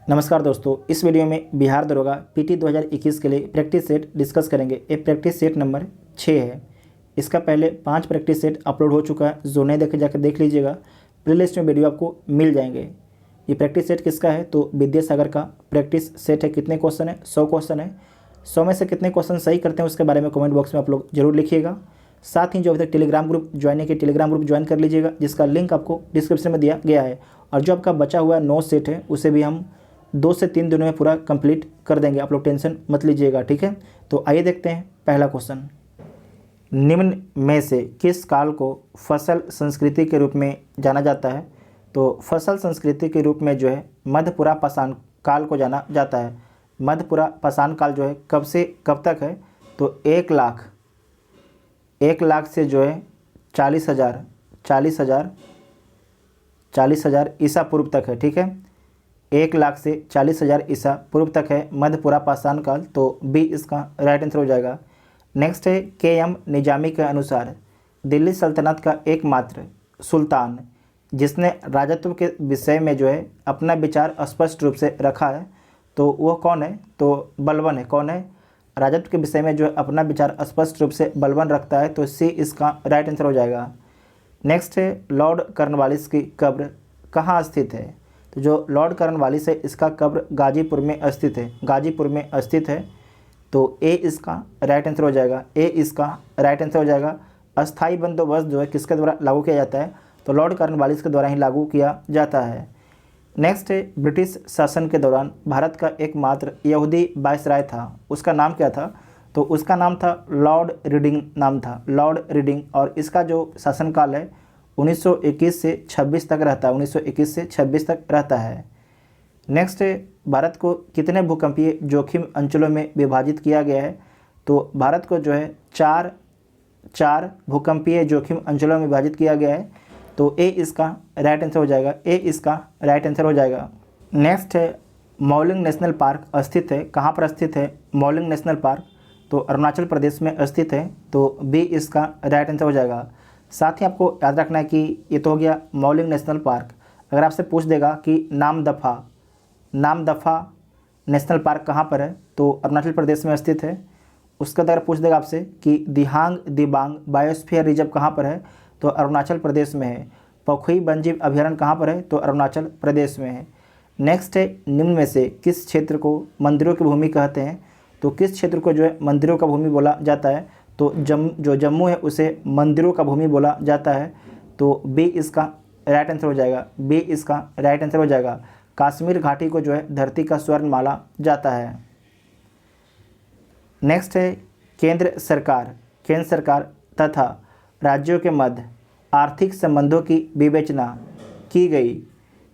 नमस्कार दोस्तों, इस वीडियो में बिहार दरोगा पीटी 2021 के लिए प्रैक्टिस सेट डिस्कस करेंगे। ये प्रैक्टिस सेट नंबर 6 है। इसका पहले 5 प्रैक्टिस सेट अपलोड हो चुका है। जो नहीं देखे जाकर देख लीजिएगा, प्लेलिस्ट में वीडियो आपको मिल जाएंगे। ये प्रैक्टिस सेट किसका है तो विद्यासागर का प्रैक्टिस सेट है। कितने क्वेश्चन है? 100 क्वेश्चन है। 100 में से कितने क्वेश्चन सही करते हैं उसके बारे में कमेंट बॉक्स में आप लोग जरूर लिखिएगा। साथ ही जो अभी तक टेलीग्राम ग्रुप ज्वाइन नहीं किया, टेलीग्राम ग्रुप ज्वाइन कर लीजिएगा, जिसका लिंक आपको डिस्क्रिप्शन में दिया गया है। और जो आपका बचा हुआ 9 सेट है उसे भी हम 2 से 3 दिनों में पूरा कंप्लीट कर देंगे। आप लोग टेंशन मत लीजिएगा, ठीक है। तो आइए देखते हैं पहला क्वेश्चन। निम्न में से किस काल को फसल संस्कृति के रूप में जाना जाता है? तो फसल संस्कृति के रूप में जो है मध्यपुरा पाषाण काल को जाना जाता है। मध्यपुरा पाषाण काल जो है कब से कब तक है? तो 1 लाख से जो है 40,000 ईसा पूर्व तक है, ठीक है। 1 लाख से 40,000 ईसा पूर्व तक है मध्यपुरा पाषाण काल। तो बी इसका राइट आंसर हो जाएगा। नेक्स्ट है के.एम. निजामी के अनुसार दिल्ली सल्तनत का एकमात्र सुल्तान जिसने राजत्व के विषय में जो है अपना विचार स्पष्ट रूप से रखा है, तो वह कौन है? तो बलबन है। कौन है? राजत्व के विषय में जो है अपना विचार स्पष्ट रूप से बलबन रखता है, तो सी इसका राइट आंसर हो जाएगा। नेक्स्ट है लॉर्ड कॉर्नवालिस की कब्र कहाँ स्थित है? तो जो लॉर्ड कॉर्नवालिस है इसका कब्र गाजीपुर में स्थित है। गाजीपुर में स्थित है, तो ए इसका राइट आंसर हो जाएगा। ए इसका राइट आंसर हो जाएगा। अस्थाई बंदोबस्त जो है किसके द्वारा लागू किया जाता है? तो लॉर्ड कॉर्नवालिस के द्वारा ही लागू किया जाता है। नेक्स्ट है ब्रिटिश शासन के दौरान भारत का एकमात्र यहूदी वायसराय था, उसका नाम क्या था? तो उसका नाम था लॉर्ड रीडिंग नाम था, लॉर्ड रीडिंग। और इसका जो शासनकाल है 1921 से 26 तक रहता है। 1921 से 26 तक रहता है। नेक्स्ट है भारत को कितने भूकंपीय जोखिम अंचलों में विभाजित किया गया है? तो भारत को जो है चार भूकंपीय जोखिम अंचलों में विभाजित किया गया है, तो ए इसका राइट आंसर हो जाएगा। ए इसका राइट आंसर हो जाएगा। नेक्स्ट है मौलिंग नेशनल पार्क स्थित है। कहाँ पर स्थित है मौलिंग नेशनल पार्क? तो अरुणाचल प्रदेश में स्थित है, तो बी इसका राइट आंसर हो जाएगा। साथ ही आपको याद रखना है कि ये तो हो गया मौलिंग नेशनल पार्क। अगर आपसे पूछ देगा कि नामदफा नेशनल पार्क कहाँ पर है, तो अरुणाचल प्रदेश में स्थित है। उसका अगर पूछ देगा आपसे कि दिहांग दिबांग बायोस्फीयर रिजर्व कहाँ पर है, तो अरुणाचल प्रदेश में है। पखुई वन्यजीव अभयारण्य कहाँ पर है, तो अरुणाचल प्रदेश में है। नेक्स्ट है निम्न में से किस क्षेत्र को मंदिरों की भूमि कहते हैं? तो किस क्षेत्र को जो है मंदिरों का भूमि बोला जाता है? तो जो जम्मू है उसे मंदिरों का भूमि बोला जाता है, तो बी इसका राइट आंसर हो जाएगा। बी इसका राइट आंसर हो जाएगा। कश्मीर घाटी को जो है धरती का स्वर्ण माना जाता है। नेक्स्ट है केंद्र सरकार तथा राज्यों के मध्य आर्थिक संबंधों की विवेचना की गई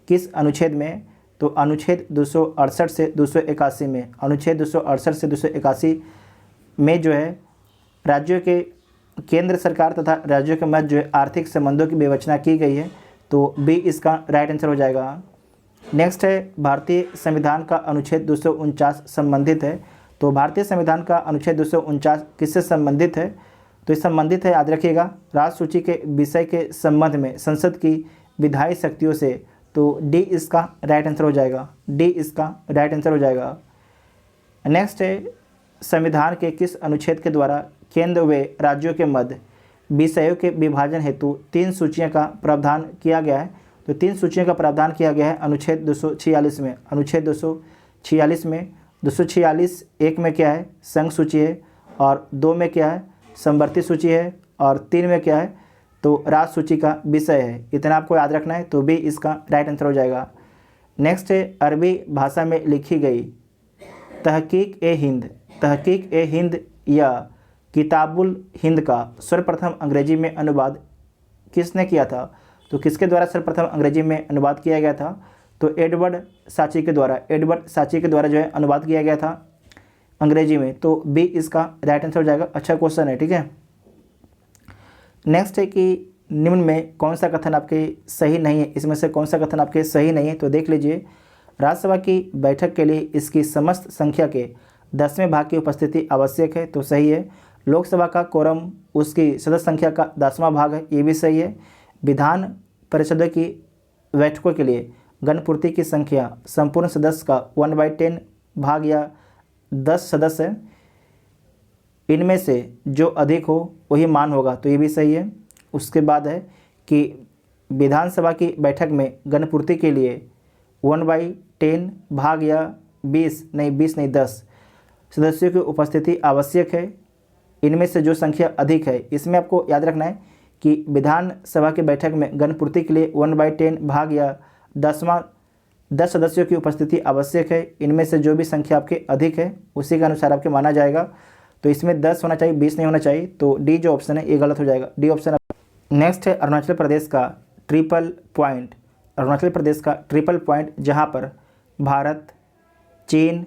किस अनुच्छेद में? तो अनुच्छेद 268 से 281 में। अनुच्छेद 268 से 281 में जो है राज्यों के केंद्र सरकार तथा राज्यों के मध्य जो है आर्थिक संबंधों की विवेचना की गई है, तो बी इसका राइट आंसर हो जाएगा। नेक्स्ट है भारतीय संविधान का अनुच्छेद 249 संबंधित है। तो भारतीय संविधान का अनुच्छेद 249 किससे संबंधित है? तो ये संबंधित है, याद रखिएगा, राज्य सूची के विषय के संबंध में संसद की विधायी शक्तियों से। तो डी इसका राइट आंसर हो जाएगा। डी इसका राइट आंसर हो जाएगा। नेक्स्ट है संविधान के किस अनुच्छेद के द्वारा केंद्र व राज्यों के मध्य विषयों के विभाजन हेतु 3 सूचियों का प्रावधान किया गया है? तो 3 सूचियों का प्रावधान किया गया है अनुच्छेद 246 में। अनुच्छेद 246 में 246 1 में क्या है? संघ सूची है, और 2 में क्या है? समवर्ती सूची है, और 3 में क्या है? तो राज्य सूची का विषय है। इतना आपको याद रखना है, तो भी इसका राइट आंसर हो जाएगा। नेक्स्ट है अरबी भाषा में लिखी गई तहकीक ए हिंद या किताबुल हिंद का सर्वप्रथम अंग्रेजी में अनुवाद किसने किया था? तो किसके द्वारा सर्वप्रथम अंग्रेजी में अनुवाद किया गया था? तो एडवर्ड साची के द्वारा जो है अनुवाद किया गया था अंग्रेजी में, तो बी इसका राइट आंसर हो जाएगा। अच्छा क्वेश्चन है, ठीक है। नेक्स्ट है कि निम्न में कौन सा कथन आपके सही नहीं है? इसमें से कौन सा कथन आपके सही नहीं है? तो देख लीजिए, राज्यसभा की बैठक के लिए इसकी समस्त संख्या के 10वें भाग की उपस्थिति आवश्यक है, तो सही है। लोकसभा का कोरम उसकी सदस्य संख्या का 10वां भाग है, ये भी सही है। विधान परिषदों की बैठकों के लिए गणपूर्ति की संख्या संपूर्ण सदस्य का 1/10 भाग या 10 सदस्य इनमें से जो अधिक हो वही मान होगा, तो ये भी सही है। उसके बाद है कि विधानसभा की बैठक में गणपूर्ति के लिए 1/10 भाग या 20 नहीं 10 सदस्यों की उपस्थिति आवश्यक है, इनमें से जो संख्या अधिक है। इसमें आपको याद रखना है कि विधानसभा की बैठक में गणपूर्ति के लिए 1/10 भाग या 10 सदस्यों की उपस्थिति आवश्यक है, इनमें से जो भी संख्या आपके अधिक है उसी के अनुसार आपके माना जाएगा। तो इसमें 10 होना चाहिए, 20 नहीं होना चाहिए, तो डी जो ऑप्शन है ये गलत हो जाएगा, डी ऑप्शन। नेक्स्ट है अरुणाचल प्रदेश का ट्रिपल पॉइंट। अरुणाचल प्रदेश का ट्रिपल पॉइंट जहाँ पर भारत, चीन,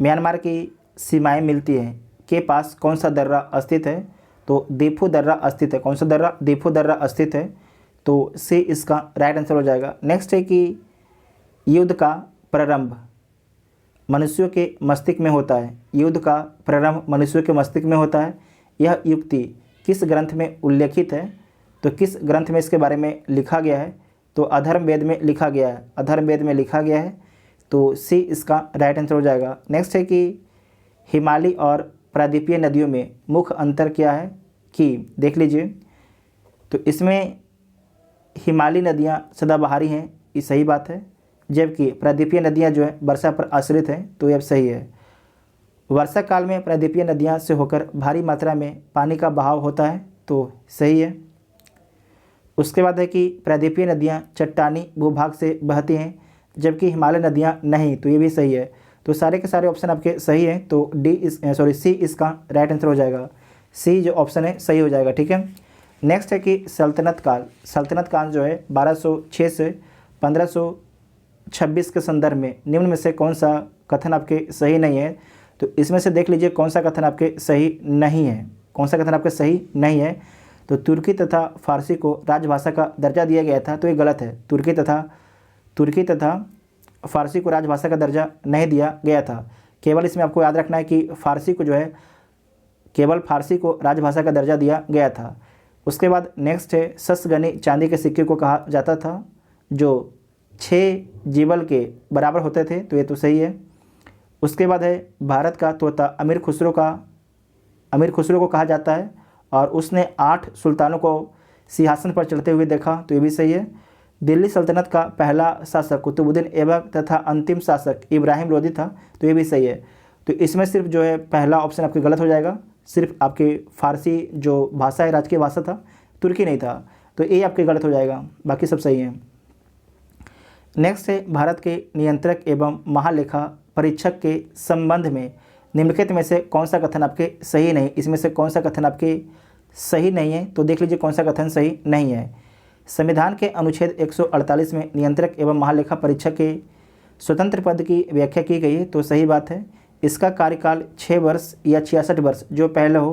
म्यांमार की सीमाएं मिलती हैं के पास कौन सा दर्रा स्थित है, तो दीफू दर्रा स्थित है। कौन सा दर्रा? दीफू दर्रा स्थित है, तो सी इसका राइट आंसर हो जाएगा। नेक्स्ट है कि युद्ध का प्रारंभ मनुष्यों के मस्तिष्क में होता है। युद्ध का प्रारंभ मनुष्यों के मस्तिष्क में होता है, यह युक्ति किस ग्रंथ में उल्लेखित है, तो किस ग्रंथ में इसके बारे में लिखा गया है, तो अधर्ववेद में लिखा गया है। अधर्ववेद में लिखा गया है, तो सी इसका राइट आंसर हो जाएगा। नेक्स्ट है कि हिमालयी और प्रायद्वीपीय नदियों में मुख्य अंतर क्या है, कि देख लीजिए, तो इसमें हिमालयी नदियाँ सदाबहारी हैं, ये सही बात है, जबकि प्रायद्वीपीय नदियाँ जो है वर्षा पर आश्रित हैं, तो ये अब सही है। वर्षा काल में प्रायद्वीपीय नदियाँ से होकर भारी मात्रा में पानी का बहाव होता है, तो सही है। उसके बाद है कि प्रायद्वीपीय नदियाँ चट्टानी भूभाग से बहती हैं, जबकि हिमालय नदियाँ नहीं, तो ये भी सही है। तो सारे के सारे ऑप्शन आपके सही हैं, तो सी इसका राइट आंसर हो जाएगा। सी जो ऑप्शन है सही हो जाएगा, ठीक है। नेक्स्ट है कि सल्तनत काल जो है 1206 से 1526 के संदर्भ में निम्न में से कौन सा कथन आपके सही नहीं है, तो इसमें से देख लीजिए कौन सा कथन आपके सही नहीं है। कौन सा कथन आपके सही नहीं है, तो तुर्की तथा फारसी को राजभाषा का दर्जा दिया गया था, तो ये गलत है। तुर्की तथा फारसी को राजभाषा का दर्जा नहीं दिया गया था। केवल इसमें आपको याद रखना है कि फारसी को जो है केवल फारसी को राजभाषा का दर्जा दिया गया था। उसके बाद नेक्स्ट है सस्गनी चांदी के सिक्के को कहा जाता था जो 6 जीवल के बराबर होते थे, तो ये तो सही है। उसके बाद है भारत का तोता अमीर खुसरो को कहा जाता है और उसने 8 सुल्तानों को सिंहासन पर चढ़ते हुए देखा, तो ये भी सही है। दिल्ली सल्तनत का पहला शासक कुतुबुद्दीन ऐबक तथा अंतिम शासक इब्राहिम लोदी था, तो ये भी सही है। तो इसमें सिर्फ जो है पहला ऑप्शन आपके गलत हो जाएगा, सिर्फ आपके फारसी जो भाषा है राजकीय भाषा था, तुर्की नहीं था, तो ये आपके गलत हो जाएगा, बाकी सब सही है। नेक्स्ट है भारत के नियंत्रक एवं महालेखा परीक्षक के संबंध में निम्नलिखित में से कौन सा कथन आपके सही नहीं। इसमें से कौन सा कथन आपके सही नहीं है, तो देख लीजिए कौन सा कथन सही नहीं है। संविधान के अनुच्छेद 148 में नियंत्रक एवं महालेखा परीक्षक के स्वतंत्र पद की व्याख्या की गई है, तो सही बात है। इसका कार्यकाल 6 वर्ष या 66 वर्ष जो पहले हो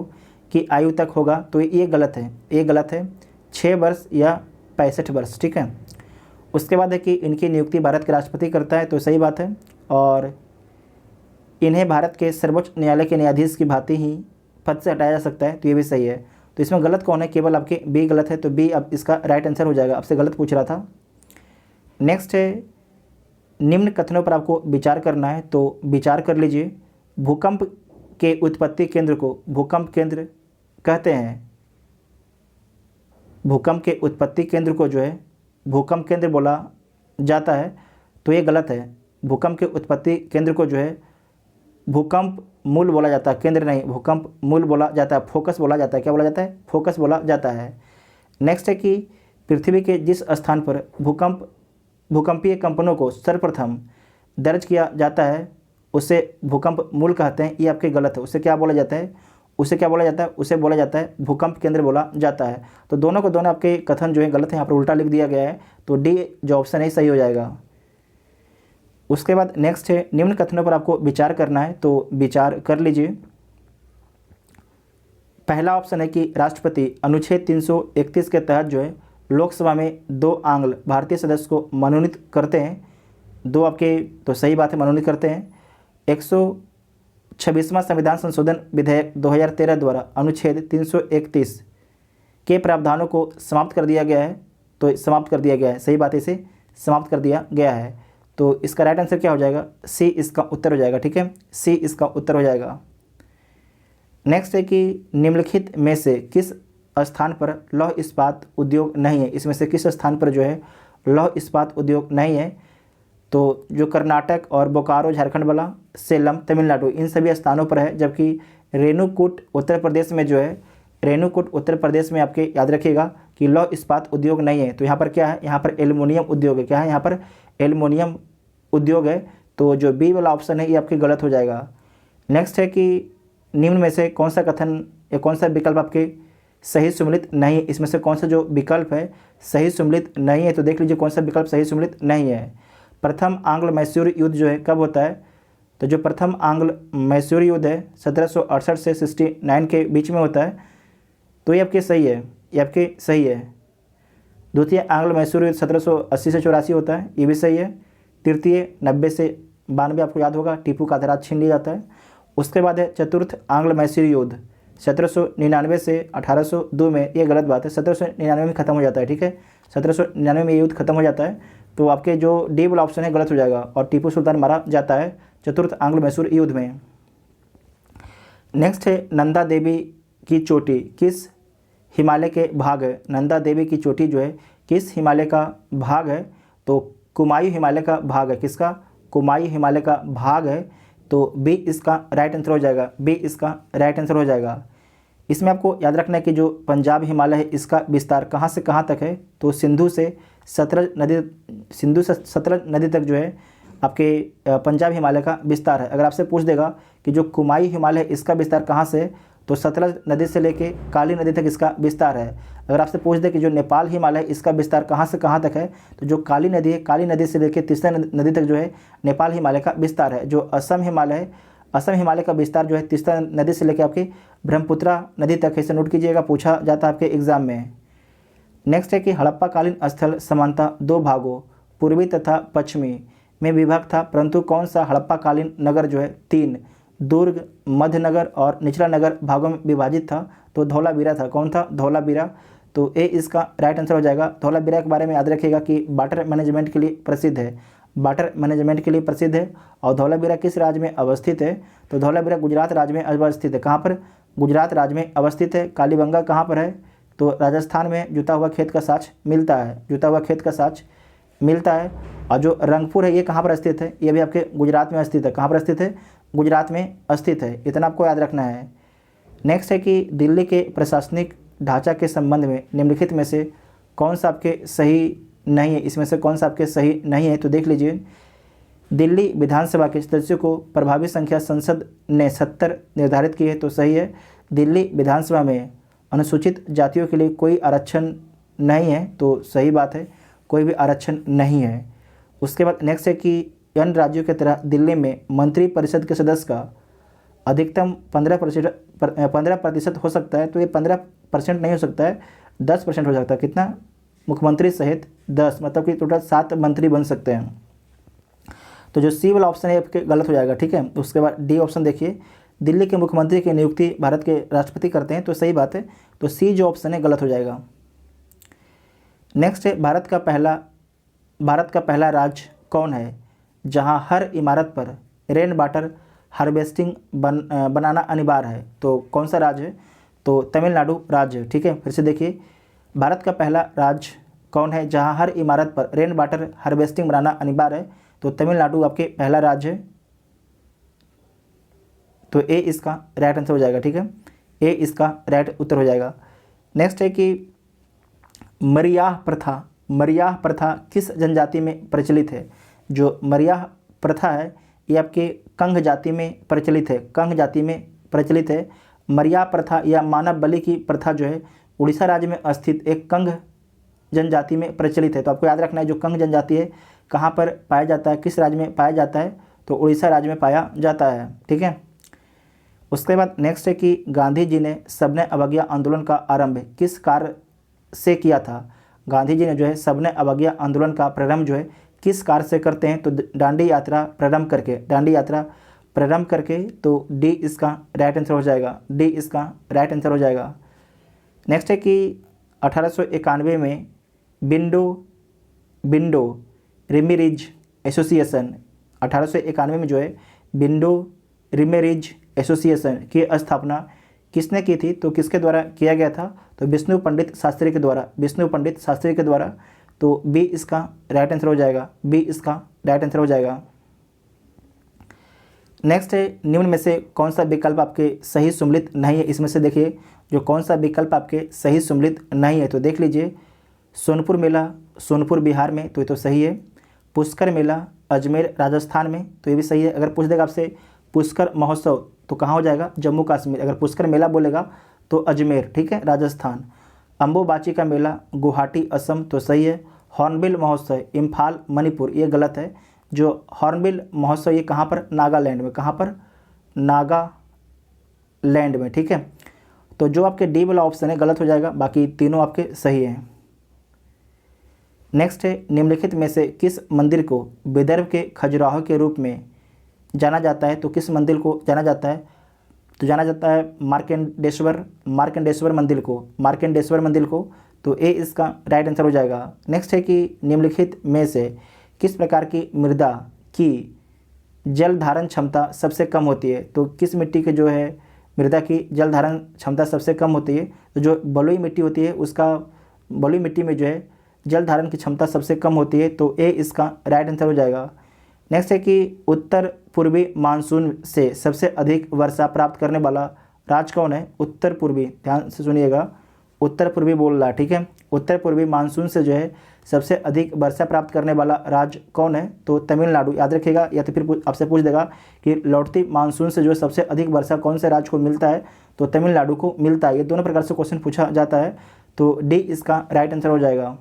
की आयु तक होगा, तो ये गलत है, ये गलत है। 6 वर्ष या 65 वर्ष, ठीक है। उसके बाद है कि इनकी नियुक्ति भारत के राष्ट्रपति करता है, तो सही बात है। और इन्हें भारत के सर्वोच्च न्यायालय के न्यायाधीश की भांति ही पद से हटाया जा सकता है, तो ये भी सही है। तो इसमें गलत कौन है, केवल आपके बी गलत है, तो बी अब इसका राइट आंसर हो जाएगा। आपसे गलत पूछ रहा था। नेक्स्ट है निम्न कथनों पर आपको विचार करना है, तो विचार कर लीजिए। भूकंप के उत्पत्ति केंद्र को भूकंप केंद्र कहते हैं। भूकंप के उत्पत्ति केंद्र को जो है भूकंप केंद्र बोला जाता है, तो ये गलत है। भूकंप के उत्पत्ति केंद्र को जो है भूकंप मूल बोला जाता है, केंद्र नहीं, भूकंप मूल बोला जाता है, फोकस बोला जाता है। क्या बोला जाता है? फोकस बोला जाता है। नेक्स्ट है कि पृथ्वी के जिस स्थान पर भूकंपीय कंपनों को सर्वप्रथम दर्ज किया जाता है उसे भूकंप मूल कहते हैं, ये आपके गलत है। उसे क्या बोला जाता है? उसे बोला जाता है भूकंप केंद्र बोला जाता है। तो दोनों को दोनों आपके कथन जो है गलत है, यहाँ पर उल्टा लिख दिया गया है, तो डी जो ऑप्शन है सही हो जाएगा। उसके बाद नेक्स्ट है निम्न कथनों पर आपको विचार करना है, तो विचार कर लीजिए। पहला ऑप्शन है कि राष्ट्रपति अनुच्छेद 331 के तहत जो है लोकसभा में 2 आंग्ल भारतीय सदस्य को मनोनीत करते हैं। 2 आपके, तो सही बात है, मनोनीत करते हैं। 126वां संविधान संशोधन विधेयक 2013 द्वारा अनुच्छेद 331 के प्रावधानों को समाप्त कर दिया गया है, तो समाप्त कर दिया गया है, सही बात है, इसे समाप्त कर दिया गया है। तो इसका राइट आंसर क्या हो जाएगा, सी इसका उत्तर हो जाएगा। ठीक है, सी इसका उत्तर हो जाएगा। नेक्स्ट है कि निम्नलिखित में से किस स्थान पर लौह इस्पात उद्योग नहीं है, इसमें से किस स्थान पर जो है लौह इस्पात उद्योग नहीं है। तो जो कर्नाटक और बोकारो झारखंड वाला, सेलम तमिलनाडु, इन सभी स्थानों पर है। जबकि रेणुकूट उत्तर प्रदेश में जो है, रेणुकूट उत्तर प्रदेश में आपके याद रखिएगा कि लौह इस्पात उद्योग नहीं है। तो यहाँ पर क्या है, यहाँ पर एल्युमिनियम उद्योग है। क्या है यहाँ पर, एल्युमिनियम उद्योग है। तो जो बी वाला ऑप्शन है ये आपके गलत हो जाएगा। नेक्स्ट है कि निम्न में से कौन सा कथन या कौन सा विकल्प आपके सही सुमेलित नहीं है, इसमें से कौन सा जो विकल्प है सही सुमेलित नहीं है। तो देख लीजिए कौन सा विकल्प सही सुमेलित नहीं है। प्रथम आंग्ल मैसूर युद्ध जो है कब होता है, तो जो प्रथम आंग्ल मैसूर युद्ध है 1768 से 69 के बीच में होता है। तो ये आपके सही है, ये आपके सही है। द्वितीय आंग्ल मैसूर युद्ध 1780 से 84 होता है, ये भी सही है। तृतीय 90 से 92 आपको याद होगा, टीपू का आधा छीन लिया जाता है। उसके बाद है चतुर्थ आंग्ल मैसूर युद्ध 1799 से 1802 में, ये गलत बात है, 1799 में ख़त्म हो जाता है। ठीक है, 1799 में ये युद्ध खत्म हो जाता है। तो आपके जो डी वाला ऑप्शन है गलत हो जाएगा और टीपू सुल्तान मारा जाता है चतुर्थ आंग्ल मैसूर युद्ध में। नेक्स्ट है नंदा देवी की चोटी किस हिमालय के भाग है। नंदा देवी की चोटी जो है किस हिमालय का भाग है, तो कुमायूं हिमालय का भाग है। किसका, कुमायूं हिमालय का भाग है। तो बी इसका राइट आंसर हो जाएगा, बी इसका राइट आंसर हो जाएगा। इसमें आपको याद रखना है कि जो पंजाब हिमालय है इसका विस्तार कहाँ से कहाँ तक है, तो सिंधु से सतलज नदी तक जो है आपके पंजाब हिमालय का विस्तार है। अगर आपसे पूछ देगा कि जो कुमायूं हिमालय है इसका विस्तार कहाँ से, तो सतलज नदी से लेके काली नदी तक इसका विस्तार है। अगर आपसे पूछ दे कि जो नेपाल हिमालय है इसका विस्तार कहाँ से कहाँ तक है, तो जो काली नदी है, काली नदी से लेके तीस्ता नदी तक जो है नेपाल हिमालय का विस्तार है। जो असम हिमालय है, असम हिमालय का विस्तार जो है तीस्ता नदी से लेकर आपकी ब्रह्मपुत्रा नदी तक है। इसे नोट कीजिएगा, पूछा जाता है आपके एग्जाम में। नेक्स्ट है कि हड़प्पाकालीन स्थल समानतः दो भागों पूर्वी तथा पश्चिमी में विभाग था, परंतु कौन सा हड़प्पाकालीन नगर जो है तीन, दुर्ग, मध्य नगर और निचला नगर भागों में विभाजित था। तो धौलावीरा था। कौन था, धौलावीरा। तो ए इसका राइट आंसर हो जाएगा। धौलावीरा के बारे में याद रखिएगा कि वाटर मैनेजमेंट के लिए प्रसिद्ध है, वाटर मैनेजमेंट के लिए प्रसिद्ध है। और धौलावीरा किस राज्य में अवस्थित है, तो धौलावीरा गुजरात राज्य में अवस्थित है। कहाँ पर, गुजरात राज्य में अवस्थित है। कालीबंगा कहाँ पर है, तो राजस्थान में जुता हुआ खेत का साँच मिलता है, जुता हुआ खेत का साँच मिलता है। और जो रंगपुर है ये कहाँ पर स्थित है, ये भी आपके गुजरात में स्थित है। कहाँ पर स्थित है, गुजरात में स्थित है। इतना आपको याद रखना है। नेक्स्ट है कि दिल्ली के प्रशासनिक ढांचा के संबंध में निम्नलिखित में से कौन सा आपके सही नहीं है, इसमें से कौन सा आपके सही नहीं है। तो देख लीजिए, दिल्ली विधानसभा के सदस्यों को प्रभावी संख्या संसद ने 70 निर्धारित की है। तो सही है, दिल्ली विधानसभा में अनुसूचित जातियों के लिए कोई आरक्षण नहीं है। तो सही बात है, कोई भी आरक्षण नहीं है। उसके बाद नेक्स्ट है कि अन्य राज्यों की तरह दिल्ली में मंत्री परिषद के सदस्य का अधिकतम 15% हो सकता है। तो ये 15% नहीं हो सकता है, 10% हो सकता है। कितना, मुख्यमंत्री सहित 10, मतलब कि टोटल 7 मंत्री बन सकते हैं। तो जो सी वाला ऑप्शन है आपके गलत हो जाएगा। ठीक है, उसके बाद डी ऑप्शन देखिए, दिल्ली के मुख्यमंत्री की नियुक्ति भारत के राष्ट्रपति करते हैं। तो सही बात है, तो सी जो ऑप्शन है गलत हो जाएगा। नेक्स्ट है भारत का पहला राज्य कौन है जहां हर इमारत पर रेन वाटर हार्वेस्टिंग बनाना अनिवार्य है। तो कौन सा राज्य है, तो तमिलनाडु राज्य। ठीक है, फिर से देखिए, भारत का पहला राज्य कौन है जहां हर इमारत पर रेन वाटर हार्वेस्टिंग बनाना अनिवार्य है। तो तमिलनाडु आपके पहला राज्य है। तो ए इसका राइट आंसर हो जाएगा। ठीक है, ए इसका राइट उत्तर हो जाएगा। नेक्स्ट है कि मरियाह प्रथा किस जनजाति में प्रचलित है। जो मरियाह प्रथा है ये आपके कंग जाति में प्रचलित है, कंग जाति में प्रचलित है। मरियाह प्रथा या मानव बलि की प्रथा जो है उड़ीसा राज्य में स्थित एक कंग जनजाति में प्रचलित है। तो आपको याद रखना है जो कंग जनजाति है कहाँ पर पाया जाता है, किस राज्य में पाया जाता है, तो उड़ीसा राज्य में पाया जाता है। ठीक है, उसके बाद नेक्स्ट है कि गांधी जी ने सबने अवज्ञा आंदोलन का आरंभ किस कार्य से किया था। गांधी जी ने जो है सबने अवज्ञा आंदोलन का प्रारंभ जो है किस कार्य से करते हैं, तो दांडी यात्रा प्रारंभ करके, दांडी यात्रा प्रारंभ करके। तो डी इसका राइट आंसर हो जाएगा, डी इसका राइट आंसर हो जाएगा। नेक्स्ट है कि 1891 में बिंडो रिमिरिज एसोसिएशन 1891 में जो है विंडो रिमेरिज एसोसिएशन की स्थापना किसने की थी? तो किसके द्वारा किया गया था? तो विष्णु पंडित शास्त्री के द्वारा, विष्णु पंडित शास्त्री के द्वारा। तो बी इसका राइट आंसर हो जाएगा, बी इसका राइट आंसर हो जाएगा। नेक्स्ट है, निम्न में से कौन सा विकल्प आपके सही सम्मिलित नहीं है? इसमें से देखिए जो कौन सा विकल्प आपके सही सम्मिलित नहीं है, तो देख लीजिए सोनपुर मेला सोनपुर बिहार में, तो ये तो सही है। पुष्कर मेला अजमेर राजस्थान में, तो ये भी सही है। अगर पूछ देगा आपसे पुष्कर महोत्सव तो कहाँ हो जाएगा? जम्मू कश्मीर। अगर पुष्कर मेला बोलेगा तो अजमेर, ठीक है, राजस्थान। अम्बुबाची का मेला गुवाहाटी असम, तो सही है। हॉर्नबिल महोत्सव इम्फाल मणिपुर, ये गलत है। जो हॉर्नबिल महोत्सव ये कहाँ पर? नागालैंड में। कहाँ पर? नागालैंड में, ठीक है। तो जो आपके डी वाला ऑप्शन है गलत हो जाएगा, बाकी तीनों आपके सही हैं। नेक्स्ट है, निम्नलिखित में से किस मंदिर को विदर्भ के खजुराहो के रूप में जाना जाता है? तो किस मंदिर को जाना जाता है? तो जाना जाता है मार्कंडेश्वर मंदिर को, मार्कंडेश्वर मंदिर को। तो ए इसका राइट आंसर हो जाएगा। नेक्स्ट है कि निम्नलिखित में से किस प्रकार की मृदा की जल धारण क्षमता सबसे कम होती है? तो किस मिट्टी के जो है मृदा की जल धारण क्षमता सबसे कम होती है? तो जो बलुई मिट्टी होती है उसका, बलुई मिट्टी में जो है जल धारण की क्षमता सबसे कम होती है। तो ए इसका राइट आंसर हो जाएगा। नेक्स्ट है कि उत्तर पूर्वी मानसून से सबसे अधिक वर्षा प्राप्त करने वाला राज्य कौन है? उत्तर पूर्वी, ध्यान से सुनिएगा, उत्तर पूर्वी बोल रहा है, ठीक है। उत्तर पूर्वी मानसून से जो है सबसे अधिक वर्षा प्राप्त करने वाला राज्य कौन है? तो तमिलनाडु, याद रखिएगा। या तो फिर आपसे पूछ देगा कि लौटती मानसून से जो है सबसे अधिक वर्षा कौन से राज्य को मिलता है? तो तमिलनाडु को मिलता है। ये दोनों प्रकार से क्वेश्चन पूछा जाता है। तो डी इसका राइट आंसर हो जाएगा।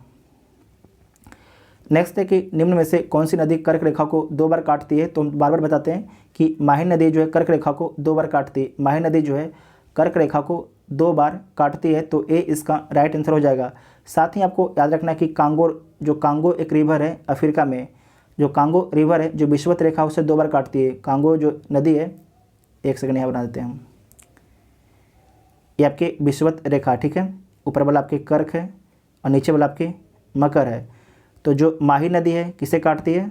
नेक्स्ट है कि निम्न में से कौन सी नदी कर्क रेखा को 2 बार काटती है? तो हम बार बार बताते हैं कि माही नदी जो है कर्क रेखा को 2 बार काटती है। माही नदी जो है कर्क रेखा को 2 बार काटती है। तो ए इसका राइट आंसर हो जाएगा। साथ ही आपको याद रखना है कि कांगो एक रिवर है अफ्रीका में, जो कांगो रिवर है जो विषुवत रेखा उसे 2 बार काटती है। कांगो जो नदी है, एक सेकंड यहाँ बना देते हैं हम, ये आपकी विषुवत रेखा, ठीक है। ऊपर वाला आपके कर्क है और नीचे वाला आपके मकर है। तो जो माही नदी है किसे काटती है?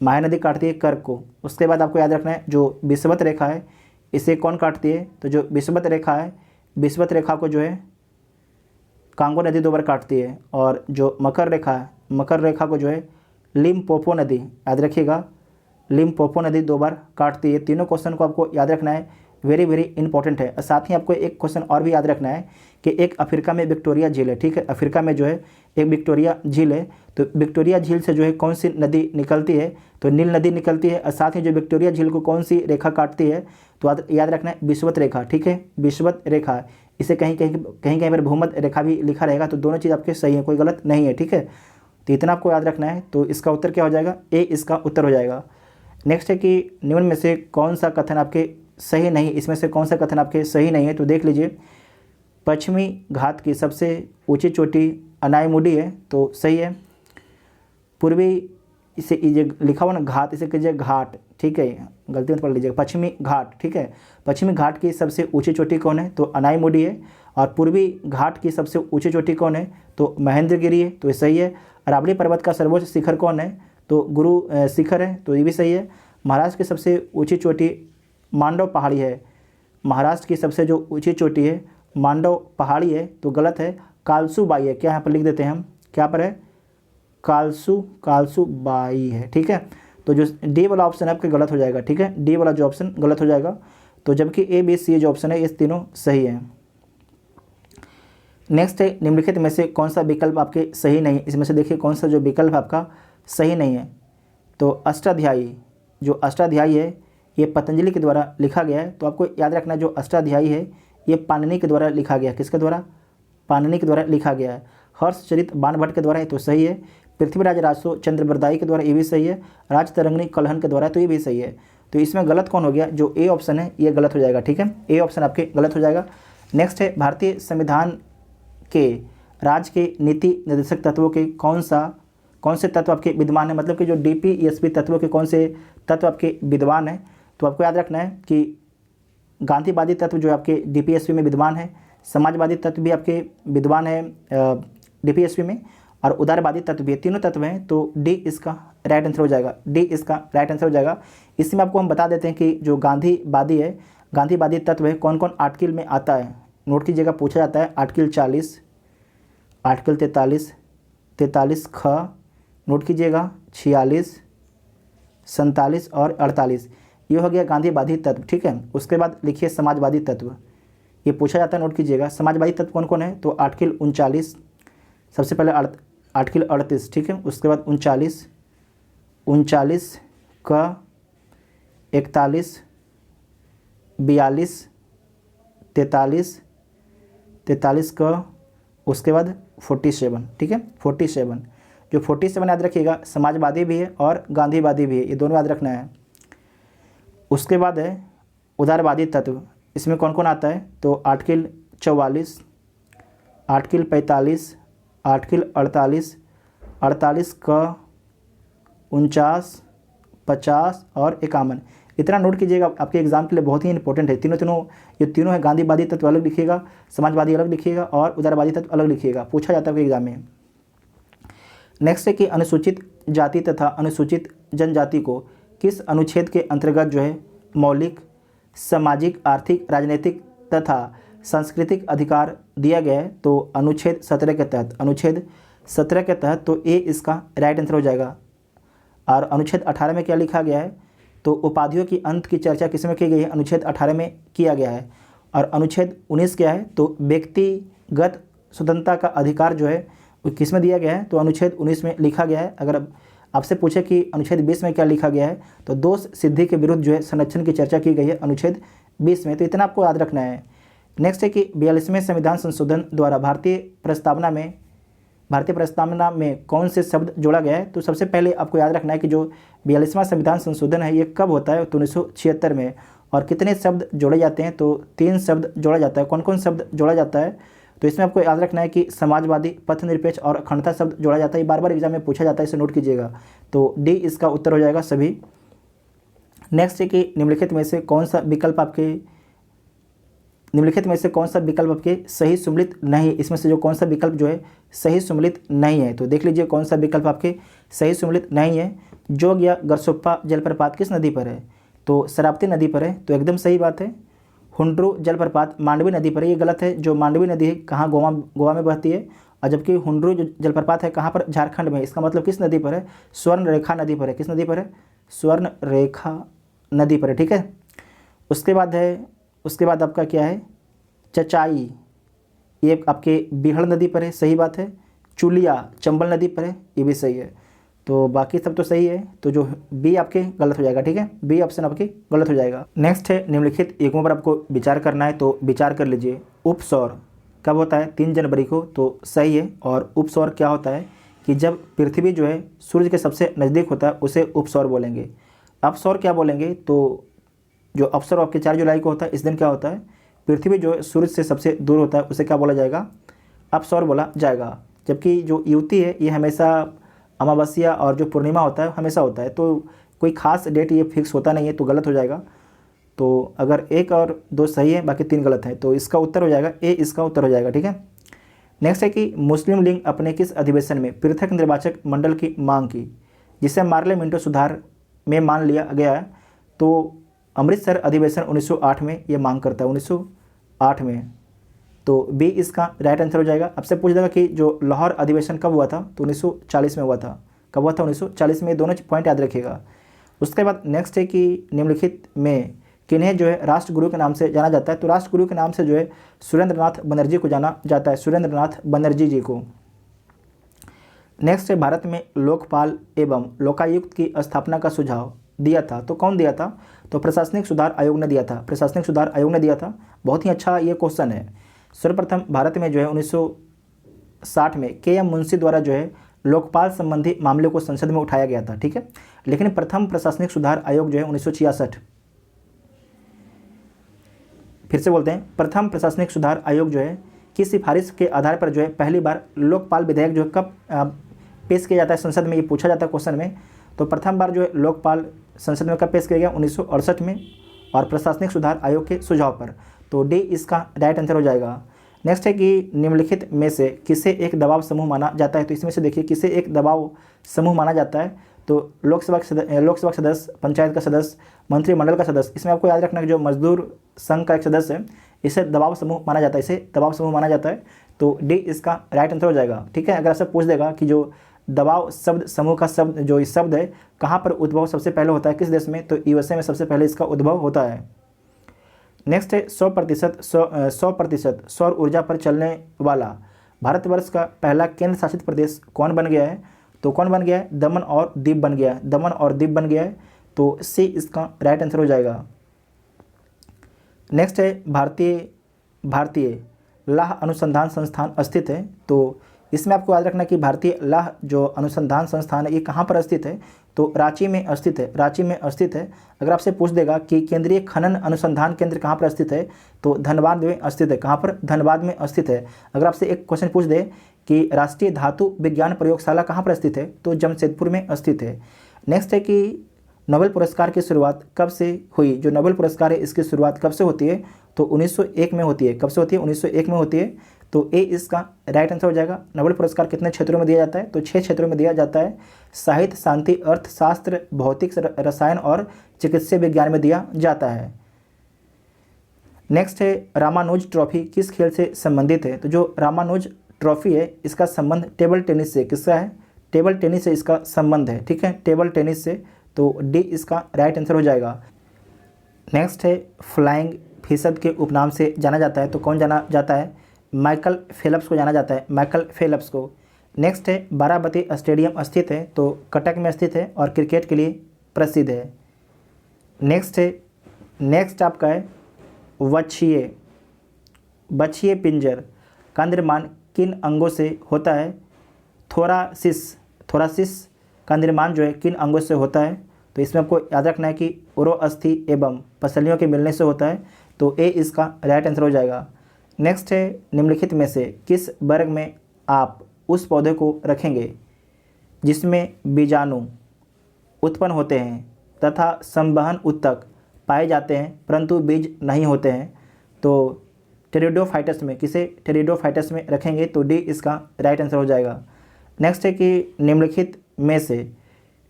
माही नदी काटती है कर्क को। उसके बाद आपको याद रखना है जो विषुवत रेखा है इसे कौन काटती है? तो जो विषुवत रेखा है, विषुवत रेखा को जो है कांगो नदी 2 बार काटती है। और जो मकर रेखा है, मकर रेखा को जो है लिम्पोपो नदी, याद रखिएगा, लिम्पोपो नदी 2 बार काटती है। तीनों क्वेश्चन को आपको याद रखना है, वेरी वेरी इंपॉर्टेंट है। और साथ ही आपको एक क्वेश्चन और भी याद रखना है कि एक अफ्रीका में विक्टोरिया झील है, ठीक है। अफ्रीका में जो है एक विक्टोरिया झील है। तो विक्टोरिया झील से जो है कौन सी नदी निकलती है? तो नील नदी निकलती है। और साथ ही जो विक्टोरिया झील को कौन सी रेखा काटती है? तो याद रखना है विषुवत रेखा, ठीक है, विषुवत रेखा। इसे कहीं कहीं पर भूमध्य रेखा भी लिखा रहेगा। तो दोनों चीज़ आपके सही है, कोई गलत नहीं है, ठीक है। तो इतना आपको याद रखना है। तो इसका उत्तर क्या हो जाएगा? ए इसका उत्तर हो जाएगा। नेक्स्ट है कि निम्न में से कौन सा कथन आपके सही नहीं, इसमें से कौन सा कथन आपके सही नहीं है? तो देख लीजिए, पश्चिमी घाट की सबसे ऊंची चोटी अनाईमुडी है, तो सही है। पूर्वी, इसे ये लिखा हुआ ना घाट, इसे कीजिए घाट, ठीक है, गलती मत पढ़ लीजिएगा, पश्चिमी घाट, ठीक है। पश्चिमी घाट की सबसे ऊंची चोटी कौन है? तो अनाईमुडी है। और पूर्वी घाट की सबसे ऊंची चोटी कौन है? तो महेंद्रगिरी है, तो ये सही है। अरावली पर्वत का सर्वोच्च शिखर कौन है? तो गुरु शिखर है, तो ये भी सही है। महाराष्ट्र की सबसे ऊंची चोटी मांडव पहाड़ी है। महाराष्ट्र की सबसे जो ऊंची चोटी है मांडव पहाड़ी है, तो गलत है, कालसू बाई है। क्या यहाँ पर लिख देते हैं हम, क्या पर है? कालसू बाई है, ठीक है। तो जो डी वाला ऑप्शन है आपका गलत हो जाएगा, ठीक है, डी वाला जो ऑप्शन गलत हो जाएगा। तो जबकि ए बी सी जो ऑप्शन है ये तीनों सही है। नेक्स्ट है, निम्नलिखित में से कौन सा विकल्प आपके सही नहीं है? इसमें से देखिए कौन सा जो विकल्प आपका सही नहीं है। तो अष्टाध्यायी, जो अष्टाध्यायी है ये पतंजलि के द्वारा लिखा गया है। तो आपको याद रखना है जो अष्टाध्यायी है ये पाणिनि के द्वारा लिखा गया। किसके द्वारा? पाणिनि के द्वारा लिखा गया है। हर्षचरित बाणभट्ट के द्वारा है, तो सही है। पृथ्वीराज रासो चंद्रबरदाई के द्वारा, ये भी सही है। राजतरंगिणी कलहन के द्वारा, तो ये भी सही है। तो इसमें गलत कौन हो गया? जो ए ऑप्शन है ये गलत हो जाएगा, ठीक है, ए ऑप्शन आपके गलत हो जाएगा। नेक्स्ट है, भारतीय संविधान के राज्य के नीति निर्देशक तत्वों के कौन से तत्व आपके विद्यमान है? मतलब कि जो DPESP तत्वों के कौन से तत्व आपके विद्यमान है? तो आपको याद रखना है कि गांधीवादी तत्व जो आपके DPSP में विद्यमान है, समाजवादी तत्व भी आपके विद्यमान है DPSP में, और उदारवादी तत्व भी है, तीनों तत्व हैं, तो डी इसका राइट आंसर हो जाएगा, डी इसका राइट आंसर हो जाएगा। इसमें आपको हम बता देते हैं कि जो गांधीवादी है, गांधीवादी तत्व है कौन कौन आर्टिकल में आता है, नोट कीजिएगा, पूछा जाता है। आर्टिकल 40, आर्टिकल 43, 43 ख, नोट कीजिएगा, 46, 47 और 48, ये हो गया गांधीवादी तत्व, ठीक है। उसके बाद लिखिए समाजवादी तत्व, ये पूछा जाता है, नोट कीजिएगा। समाजवादी तत्व कौन कौन है, तो आर्टिकल 39, सबसे पहले आर्टिकल 38, ठीक है। उसके बाद 39, 39 का 41, 42, 43, 43 का, उसके बाद 47, ठीक है, 47। जो 47 याद रखिएगा, समाजवादी भी है और गांधीवादी भी है, ये दोनों याद रखना है। उसके बाद है उदारवादी तत्व, इसमें कौन कौन आता है, तो आर्टिकल 44, आर्टिकल 45, आर्टिकल 48, 48 का 49, 50 और 51, इतना नोट कीजिएगा, आपके एग्जाम के लिए बहुत ही इंपॉर्टेंट है। ये तीनों है, गांधीवादी तत्व अलग लिखिएगा, समाजवादी अलग लिखिएगा और उदारवादी तत्व अलग लिखिएगा, पूछा जाता है आपके एग्जाम में। नेक्स्ट है कि अनुसूचित जाति तथा अनुसूचित जनजाति को किस अनुच्छेद के अंतर्गत जो है मौलिक सामाजिक, आर्थिक, राजनीतिक तथा सांस्कृतिक अधिकार दिया गया है, तो अनुच्छेद 17 के तहत, अनुच्छेद 17 के तहत, तो ए इसका राइट आंसर हो जाएगा। और अनुच्छेद 18 में क्या लिखा गया है, तो उपाधियों की अंत की चर्चा किसमें की गई है, अनुच्छेद 18 में किया गया है। और अनुच्छेद 19 क्या है, तो व्यक्तिगत स्वतंत्रता का अधिकार जो है वो किस में दिया गया है, तो अनुच्छेद 19 में लिखा गया है। अगर आपसे पूछे कि अनुच्छेद 20 में क्या लिखा गया है, तो दोष सिद्धि के विरुद्ध जो है संरक्षण की चर्चा की गई है अनुच्छेद 20 में, तो इतना आपको याद रखना है। नेक्स्ट है कि 42वें संविधान संशोधन द्वारा भारतीय प्रस्तावना में कौन से शब्द जोड़ा गया है, तो सबसे पहले आपको याद रखना है कि जो 42वां संविधान संशोधन है ये कब होता है, तो 1976 में। और कितने शब्द जोड़े जाते हैं, तो 3 शब्द जोड़ा जाता है। कौन कौन शब्द जोड़ा जाता है, तो इसमें आपको याद रखना है कि समाजवादी, पथनिरपेक्ष और अखंडता शब्द जोड़ा जाता है, बार बार एग्जाम में पूछा जाता है, इसे नोट कीजिएगा। तो डी इसका उत्तर हो जाएगा सभी। नेक्स्ट है कि निम्नलिखित में से कौन सा विकल्प आपके सही सम्मिलित नहीं है, इसमें से जो कौन सा विकल्प जो है सही सम्मिलित नहीं है, तो देख लीजिए कौन सा विकल्प आपके सही सम्मिलित नहीं है। जोग या गरसोप्पा जलप्रपात किस नदी पर है, तो शरावती नदी पर है, तो एकदम सही बात है। हुंड्रू जलप्रपात मांडवी नदी पर है, ये गलत है। जो मांडवी नदी है कहाँ, गोवा में बहती है, और जबकि हुंड्रू जो जलप्रपात है कहाँ पर, झारखंड में। इसका मतलब किस नदी पर है, स्वर्ण रेखा नदी पर है। किस नदी पर है, स्वर्ण रेखा नदी पर है, ठीक है। उसके बाद आपका क्या है, चचाई, ये आपके बिहड़ नदी पर है, सही बात है। चुलिया चंबल नदी पर है, ये भी सही है। तो बाकी सब तो सही है, तो जो बी आपके गलत हो जाएगा, ठीक है, बी ऑप्शन आपके गलत हो जाएगा। नेक्स्ट है निम्नलिखित एकमों पर आपको विचार करना है, तो विचार कर लीजिए। उपसौर कब होता है, 3 जनवरी को, तो सही है। और उपसौर क्या होता है कि जब पृथ्वी जो है सूर्य के सबसे नज़दीक होता है उसे उपसौर बोलेंगे। अपसौर क्या बोलेंगे, तो जो अवसर आपके 4 जुलाई को होता है, इस दिन क्या होता है, पृथ्वी जो सूर्य से सबसे दूर होता है उसे क्या बोला जाएगा, अपसौर बोला जाएगा। जबकि जो युवती है ये हमेशा अमावस्या और जो पूर्णिमा होता है हमेशा होता है, तो कोई खास डेट ये फिक्स होता नहीं है, तो गलत हो जाएगा। तो अगर 1 और 2 सही है, बाकी 3 गलत है, तो इसका उत्तर हो जाएगा ए, इसका उत्तर हो जाएगा, ठीक है। नेक्स्ट है कि मुस्लिम लीग अपने किस अधिवेशन में पृथक निर्वाचक मंडल की मांग की, जिसे मार्लियामेंटो सुधार में मान लिया गया है, तो अमृतसर अधिवेशन 1908 में ये मांग करता है, 1908 में, तो बी इसका राइट आंसर हो जाएगा। आपसे पूछ देगा कि जो लाहौर अधिवेशन कब हुआ था, तो 1940 में हुआ था। कब हुआ था, 1940 में, दोनों पॉइंट याद रखिएगा। उसके बाद नेक्स्ट है कि निम्नलिखित में किन्हें जो है राष्ट्रगुरु के नाम से जाना जाता है, तो राष्ट्रगुरु के नाम से जो है सुरेंद्रनाथ बनर्जी को जाना जाता है, सुरेंद्रनाथ बनर्जी जी को। नेक्स्ट है भारत में लोकपाल एवं लोकायुक्त की स्थापना का सुझाव दिया था, तो कौन दिया था, तो प्रशासनिक सुधार आयोग ने दिया था, प्रशासनिक सुधार आयोग ने दिया था। बहुत ही अच्छा ये क्वेश्चन है। सर्वप्रथम भारत में जो है 1960 में के.एम. मुंशी द्वारा जो है लोकपाल संबंधी मामले को संसद में उठाया गया था, ठीक है। लेकिन प्रथम प्रशासनिक सुधार आयोग जो है 1966, फिर से बोलते हैं, प्रथम प्रशासनिक सुधार आयोग जो है की सिफारिश के आधार पर जो है पहली बार लोकपाल विधेयक जो है कब पेश किया जाता है संसद में, ये पूछा जाता है क्वेश्चन में। तो प्रथम बार जो है लोकपाल संसद में कब पेश किया गया, 1968 में, और प्रशासनिक सुधार आयोग के सुझाव पर। तो डी इसका राइट आंसर हो जाएगा। नेक्स्ट है कि निम्नलिखित में से किसे एक दबाव समूह माना जाता है। तो इसमें से देखिए किसे एक दबाव समूह माना जाता है। तो लोकसभा का सदस्य, पंचायत का सदस्य, मंत्रिमंडल का सदस्य। इसमें आपको याद रखना कि जो मजदूर संघ का एक सदस्य है इसे दबाव समूह माना जाता है, इसे दबाव समूह माना जाता है। तो डी इसका राइट आंसर हो जाएगा। ठीक है, अगर आपसे पूछ देगा कि जो दबाव शब्द समूह का शब्द जो इस शब्द है कहाँ पर उद्भव सबसे पहले होता है, किस देश में, तो यूएसए में सबसे पहले इसका उद्भव होता है। नेक्स्ट है 100% सौर ऊर्जा पर चलने वाला भारतवर्ष का पहला केंद्र शासित प्रदेश कौन बन गया है। तो कौन बन गया है, दमन और दीव बन गया है, दमन और दीव बन गया है। तो सी इसका राइट आंसर हो जाएगा। नेक्स्ट है भारतीय लाह अनुसंधान संस्थान स्थित है। तो इसमें आपको याद रखना कि भारतीय लाह जो अनुसंधान संस्थान है ये कहाँ पर स्थित है, तो रांची में स्थित है, रांची में स्थित है। अगर आपसे पूछ देगा कि केंद्रीय खनन अनुसंधान केंद्र कहाँ पर स्थित है, तो धनबाद में स्थित है। कहाँ पर, धनबाद में स्थित है। अगर आपसे एक क्वेश्चन पूछ दे कि राष्ट्रीय धातु विज्ञान प्रयोगशाला कहाँ पर स्थित है, तो जमशेदपुर में स्थित है। नेक्स्ट है कि नोबेल पुरस्कार की शुरुआत कब से हुई। जो नोबेल पुरस्कार है इसकी शुरुआत कब से होती है, तो 1901 में होती है। कब से होती है, 1901 में होती है। तो ए इसका राइट आंसर हो जाएगा। नोबेल पुरस्कार कितने क्षेत्रों में दिया जाता है, तो 6 क्षेत्रों में दिया जाता है। साहित्य, शांति, अर्थशास्त्र, भौतिक, रसायन और चिकित्सा विज्ञान में दिया जाता है। नेक्स्ट है रामानुज ट्रॉफी किस खेल से संबंधित है। तो जो रामानुज ट्रॉफी है इसका संबंध टेबल टेनिस से, किसका है, टेबल टेनिस से इसका संबंध है। ठीक है, टेबल टेनिस से। तो डी इसका राइट आंसर हो जाएगा। नेक्स्ट है फ्लाइंग फिशर के उपनाम से जाना जाता है। तो कौन जाना जाता है, माइकल फेल्प्स को जाना जाता है, माइकल फेल्प्स को। नेक्स्ट है बाराबती स्टेडियम स्थित है। तो कटक में स्थित है और क्रिकेट के लिए प्रसिद्ध है। नेक्स्ट आपका है बछिए पिंजर का निर्माण किन अंगों से होता है। थोरासिस का निर्माण जो है किन अंगों से होता है। तो इसमें आपको याद रखना है कि उरोअस्थि एवं पसलियों के मिलने से होता है। तो ए इसका राइट आंसर हो जाएगा। नेक्स्ट है निम्नलिखित में से किस वर्ग में आप उस पौधे को रखेंगे जिसमें बीजाणु उत्पन्न होते हैं तथा संवहन उत्तक पाए जाते हैं परंतु बीज नहीं होते हैं। तो टेरिडोफाइटस में, किसे टेरिडोफाइटस में रखेंगे, तो डी इसका राइट आंसर हो जाएगा। नेक्स्ट है कि निम्नलिखित में से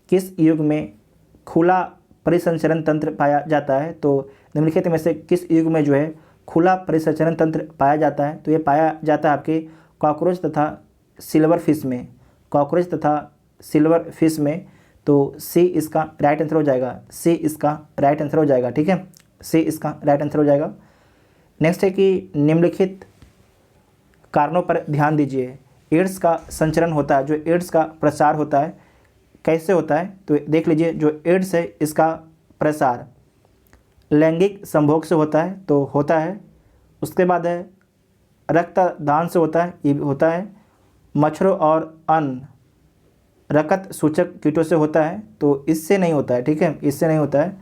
किस युग में खुला परिसंचरण तंत्र पाया जाता है। तो निम्नलिखित में से किस युग में जो है खुला परिसंचरण तंत्र पाया जाता है। तो ये पाया जाता है आपके कॉकरोच तथा सिल्वर फिश में, कॉकरोच तथा सिल्वर फिश में। तो सी इसका राइट आंसर हो जाएगा, सी इसका राइट आंसर हो जाएगा। ठीक है, सी इसका राइट आंसर हो जाएगा। नेक्स्ट है कि निम्नलिखित कारणों पर ध्यान दीजिए। एड्स का संचरण होता है, जो एड्स का प्रसार होता है कैसे होता है, तो देख लीजिए। जो एड्स है इसका प्रसार लैंगिक संभोग से होता है, तो होता है। उसके बाद है रक्तदान से होता है, ये भी होता है। मच्छरों और अन्य रक्त सूचक कीटों से होता है, तो इससे नहीं होता है। ठीक है, इससे नहीं होता है।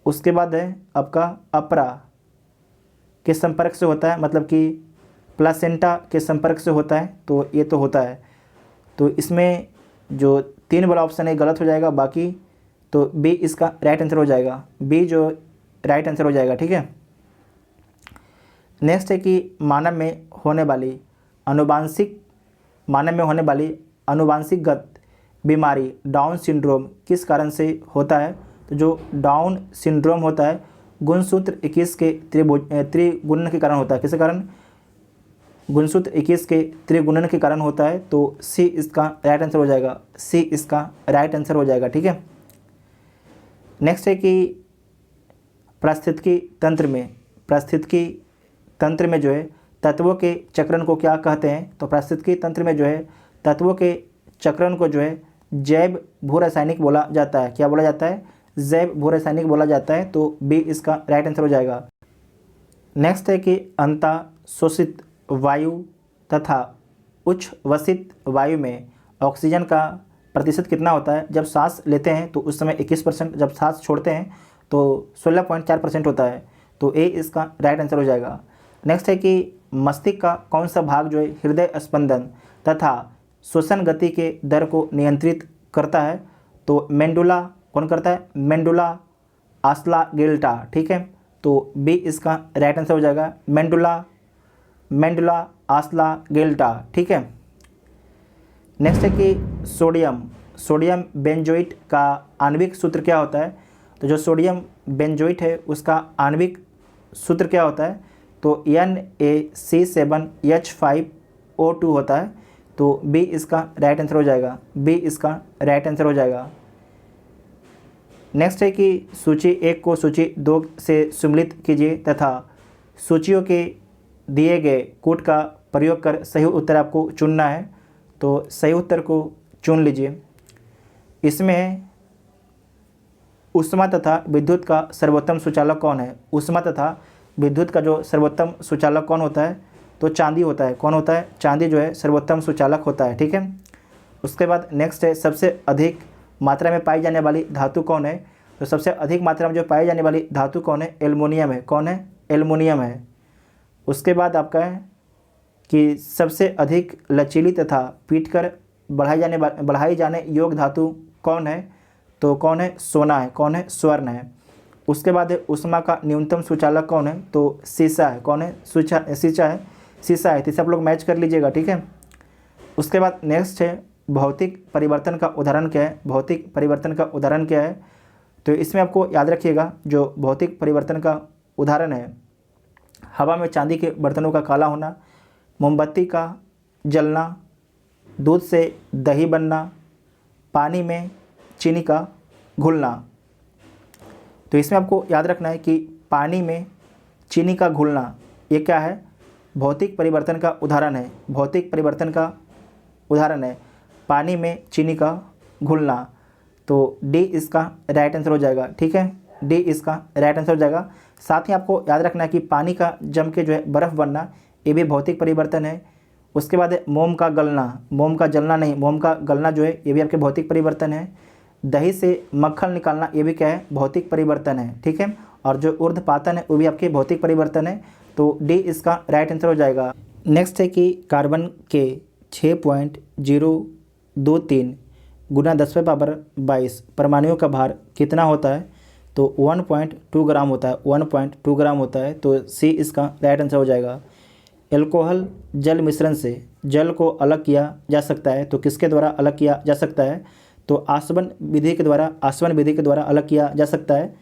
उसके बाद है आपका अपरा के संपर्क से होता है, मतलब कि प्लासेंटा के संपर्क से होता है, तो ये तो होता है। तो इसमें जो 3 वाला ऑप्शन है गलत हो जाएगा, बाकी तो बी इसका राइट आंसर हो जाएगा, बी जो राइट आंसर हो जाएगा। ठीक है, नेक्स्ट है कि मानव में होने वाली आनुवांशिकगत बीमारी डाउन सिंड्रोम किस कारण से होता है। तो जो डाउन सिंड्रोम होता है गुणसूत्र 21 के त्रिगुणन के कारण होता है। किस कारण, गुणसूत्र 21 के त्रिगुणन के कारण होता है। तो सी इसका राइट आंसर हो जाएगा, सी इसका राइट आंसर हो जाएगा। ठीक है, नेक्स्ट है कि पारिस्थितिकी तंत्र में जो है तत्वों के चक्रण को क्या कहते हैं। तो पारिस्थितिकी तंत्र में जो है तत्वों के चक्रण को जो है जैव भूरासायनिक बोला जाता है। क्या बोला जाता है, जैव भूरासायनिक बोला जाता है। तो बी इसका राइट आंसर हो जाएगा। नेक्स्ट है कि अंतःशोषित वायु तथा उच्छ्वसित वायु में ऑक्सीजन का प्रतिशत कितना होता है। जब सांस लेते हैं तो उस समय 21%, जब सांस छोड़ते हैं तो 16.4% होता है। तो ए इसका राइट आंसर हो जाएगा। नेक्स्ट है कि मस्तिष्क का कौन सा भाग जो है हृदय स्पंदन तथा श्वसन गति के दर को नियंत्रित करता है। तो मेंडुला कौन करता है, मेंडुला आस्लागिल्टा। ठीक है, तो बी इसका राइट आंसर हो जाएगा, मेंडुला मेंडुला, आसला, गेल्टा। ठीक है। नेक्स्ट है कि सोडियम बेंजोइट का आणविक सूत्र क्या होता है? तो जो सोडियम बेंजोइट है उसका आणविक सूत्र क्या होता है? तो NaC7H5O2 होता है। तो बी इसका राइट आंसर हो जाएगा, बी इसका राइट आंसर हो जाएगा। नेक्स्ट है कि सूची 1 को सूची 2 से सम्मिलित कीजिए तथा सूचियों के दिए गए कूट का प्रयोग कर सही उत्तर आपको चुनना है। तो सही उत्तर को चुन लीजिए। इसमें ऊष्मा तथा विद्युत का सर्वोत्तम सुचालक कौन है? ऊष्मा तथा विद्युत का जो सर्वोत्तम सुचालक कौन होता है? तो चांदी होता है। कौन होता है? चांदी जो है सर्वोत्तम सुचालक होता है। ठीक है। उसके बाद नेक्स्ट है सबसे अधिक मात्रा में पाई जाने वाली धातु कौन है? तो सबसे अधिक मात्रा में जो पाई जाने वाली धातु कौन है? एल्युमिनियम है। कौन है? एल्युमिनियम है। उसके बाद आपका है कि सबसे अधिक लचीली तथा पीटकर बढ़ाई जाने योग्य धातु कौन है? तो कौन है? सोना है। कौन है? स्वर्ण है। उसके बाद है ऊष्मा का न्यूनतम सुचालक कौन है? तो शीशा है। कौन है? शीशा है। तो इसे आप लोग मैच कर लीजिएगा। ठीक है। उसके बाद नेक्स्ट है भौतिक परिवर्तन का उदाहरण क्या है? भौतिक परिवर्तन का उदाहरण क्या है? तो इसमें आपको याद रखिएगा जो भौतिक परिवर्तन का उदाहरण है, हवा में चांदी के बर्तनों का काला होना, मोमबत्ती का जलना, दूध से दही बनना, पानी में चीनी का घुलना। तो इसमें आपको याद रखना है कि पानी में चीनी का घुलना ये क्या है? भौतिक परिवर्तन का उदाहरण है। भौतिक परिवर्तन का उदाहरण है पानी में चीनी का घुलना। तो डी इसका राइट आंसर हो जाएगा। ठीक है। डी इसका राइट आंसर हो जाएगा। साथ ही आपको याद रखना है कि पानी का जम के जो है बर्फ़ बनना ये भी भौतिक परिवर्तन है। उसके बाद है मोम का गलना, मोम का जलना नहीं, मोम का गलना जो है ये भी आपके भौतिक परिवर्तन है। दही से मक्खन निकालना ये भी क्या है? भौतिक परिवर्तन है। ठीक है। और जो ऊर्ध्वपातन है वो भी आपके भौतिक परिवर्तन है। तो डी इसका राइट आंसर हो जाएगा। नेक्स्ट है कि कार्बन के 6.023 गुना 10⁻22 परमाणुओं का भार कितना होता है? तो 1.2 ग्राम होता है। 1.2 ग्राम होता है। तो सी इसका राइट आंसर हो जाएगा। एल्कोहल जल मिश्रण से जल को अलग किया जा सकता है। तो किसके द्वारा अलग किया जा सकता है? तो आसवन विधि के द्वारा अलग किया जा सकता है।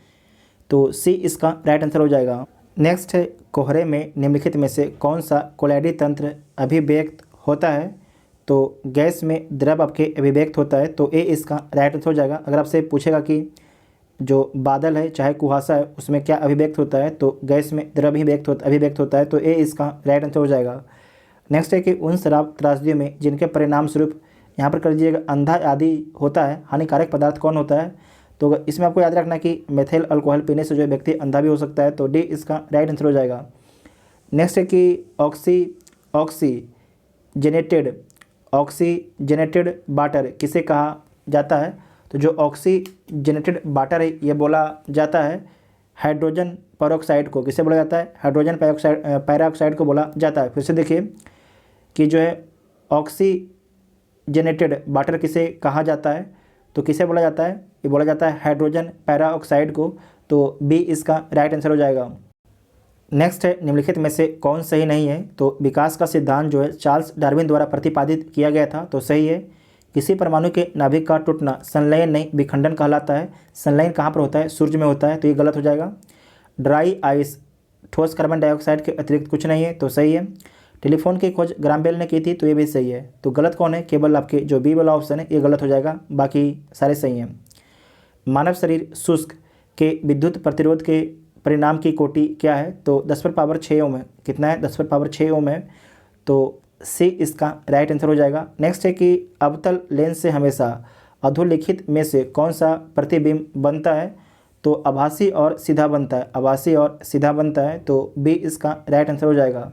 तो सी इसका राइट आंसर हो जाएगा। नेक्स्ट है कोहरे में निम्नलिखित में से कौन सा कोलॉइडल तंत्र अभिव्यक्त होता है? तो गैस में द्रव आपके अभिव्यक्त होता है। तो ए इसका राइट आंसर हो जाएगा। अगर आपसे पूछेगा कि जो बादल है चाहे कुहासा है उसमें क्या अभिव्यक्त होता है? तो गैस में द्रव अभिव्यक्त होता है। तो ए इसका राइट आंसर हो जाएगा। नेक्स्ट है कि उन शराब त्रासदियों में जिनके परिणाम स्वरूप यहाँ पर कर लीजिएगा अंधा आदि होता है, हानिकारक पदार्थ कौन होता है? तो इसमें आपको याद रखना कि मेथिल अल्कोहल पीने से जो व्यक्ति अंधा भी हो सकता है। तो डी इसका राइट आंसर हो जाएगा। नेक्स्ट है कि ऑक्सीजनेटेड वाटर किसे कहा जाता है? तो जो ऑक्सीजनेटेड वाटर है ये बोला जाता है हाइड्रोजन पेरोक्साइड को। किसे बोला जाता है? हाइड्रोजन पेरोक्साइड को बोला जाता है। फिर से देखिए कि जो है ऑक्सीजनेटेड वाटर किसे कहा जाता है? तो किसे बोला जाता है? ये बोला जाता है हाइड्रोजन पेरोक्साइड को। तो बी इसका राइट आंसर हो जाएगा। नेक्स्ट है निम्नलिखित में से कौन सही नहीं है? तो विकास का सिद्धांत जो है चार्ल्स डार्विन द्वारा प्रतिपादित किया गया था। तो सही है। किसी परमाणु के नाभिक का टूटना संलयन नहीं विखंडन कहलाता है। संलयन कहाँ पर होता है? सूर्य में होता है। तो ये गलत हो जाएगा। ड्राई आइस ठोस कार्बन डाइऑक्साइड के अतिरिक्त कुछ नहीं है। तो सही है। टेलीफोन की खोज ग्राम बेल ने की थी। तो ये भी सही है। तो गलत कौन है? केवल आपके जो बी वाला ऑप्शन है ये गलत हो जाएगा, बाकी सारे सही हैं। मानव शरीर शुष्क के विद्युत प्रतिरोध के परिणाम की कोटि क्या है? तो 10⁻6 ओम है। कितना है? 10⁻6 ओम है। तो सी इसका राइट आंसर हो जाएगा। नेक्स्ट है कि अवतल लेंस से हमेशा अधोलिखित में से कौन सा प्रतिबिंब बनता है? तो आभासी और सीधा बनता है। आभासी और सीधा बनता है। तो बी इसका राइट आंसर हो जाएगा।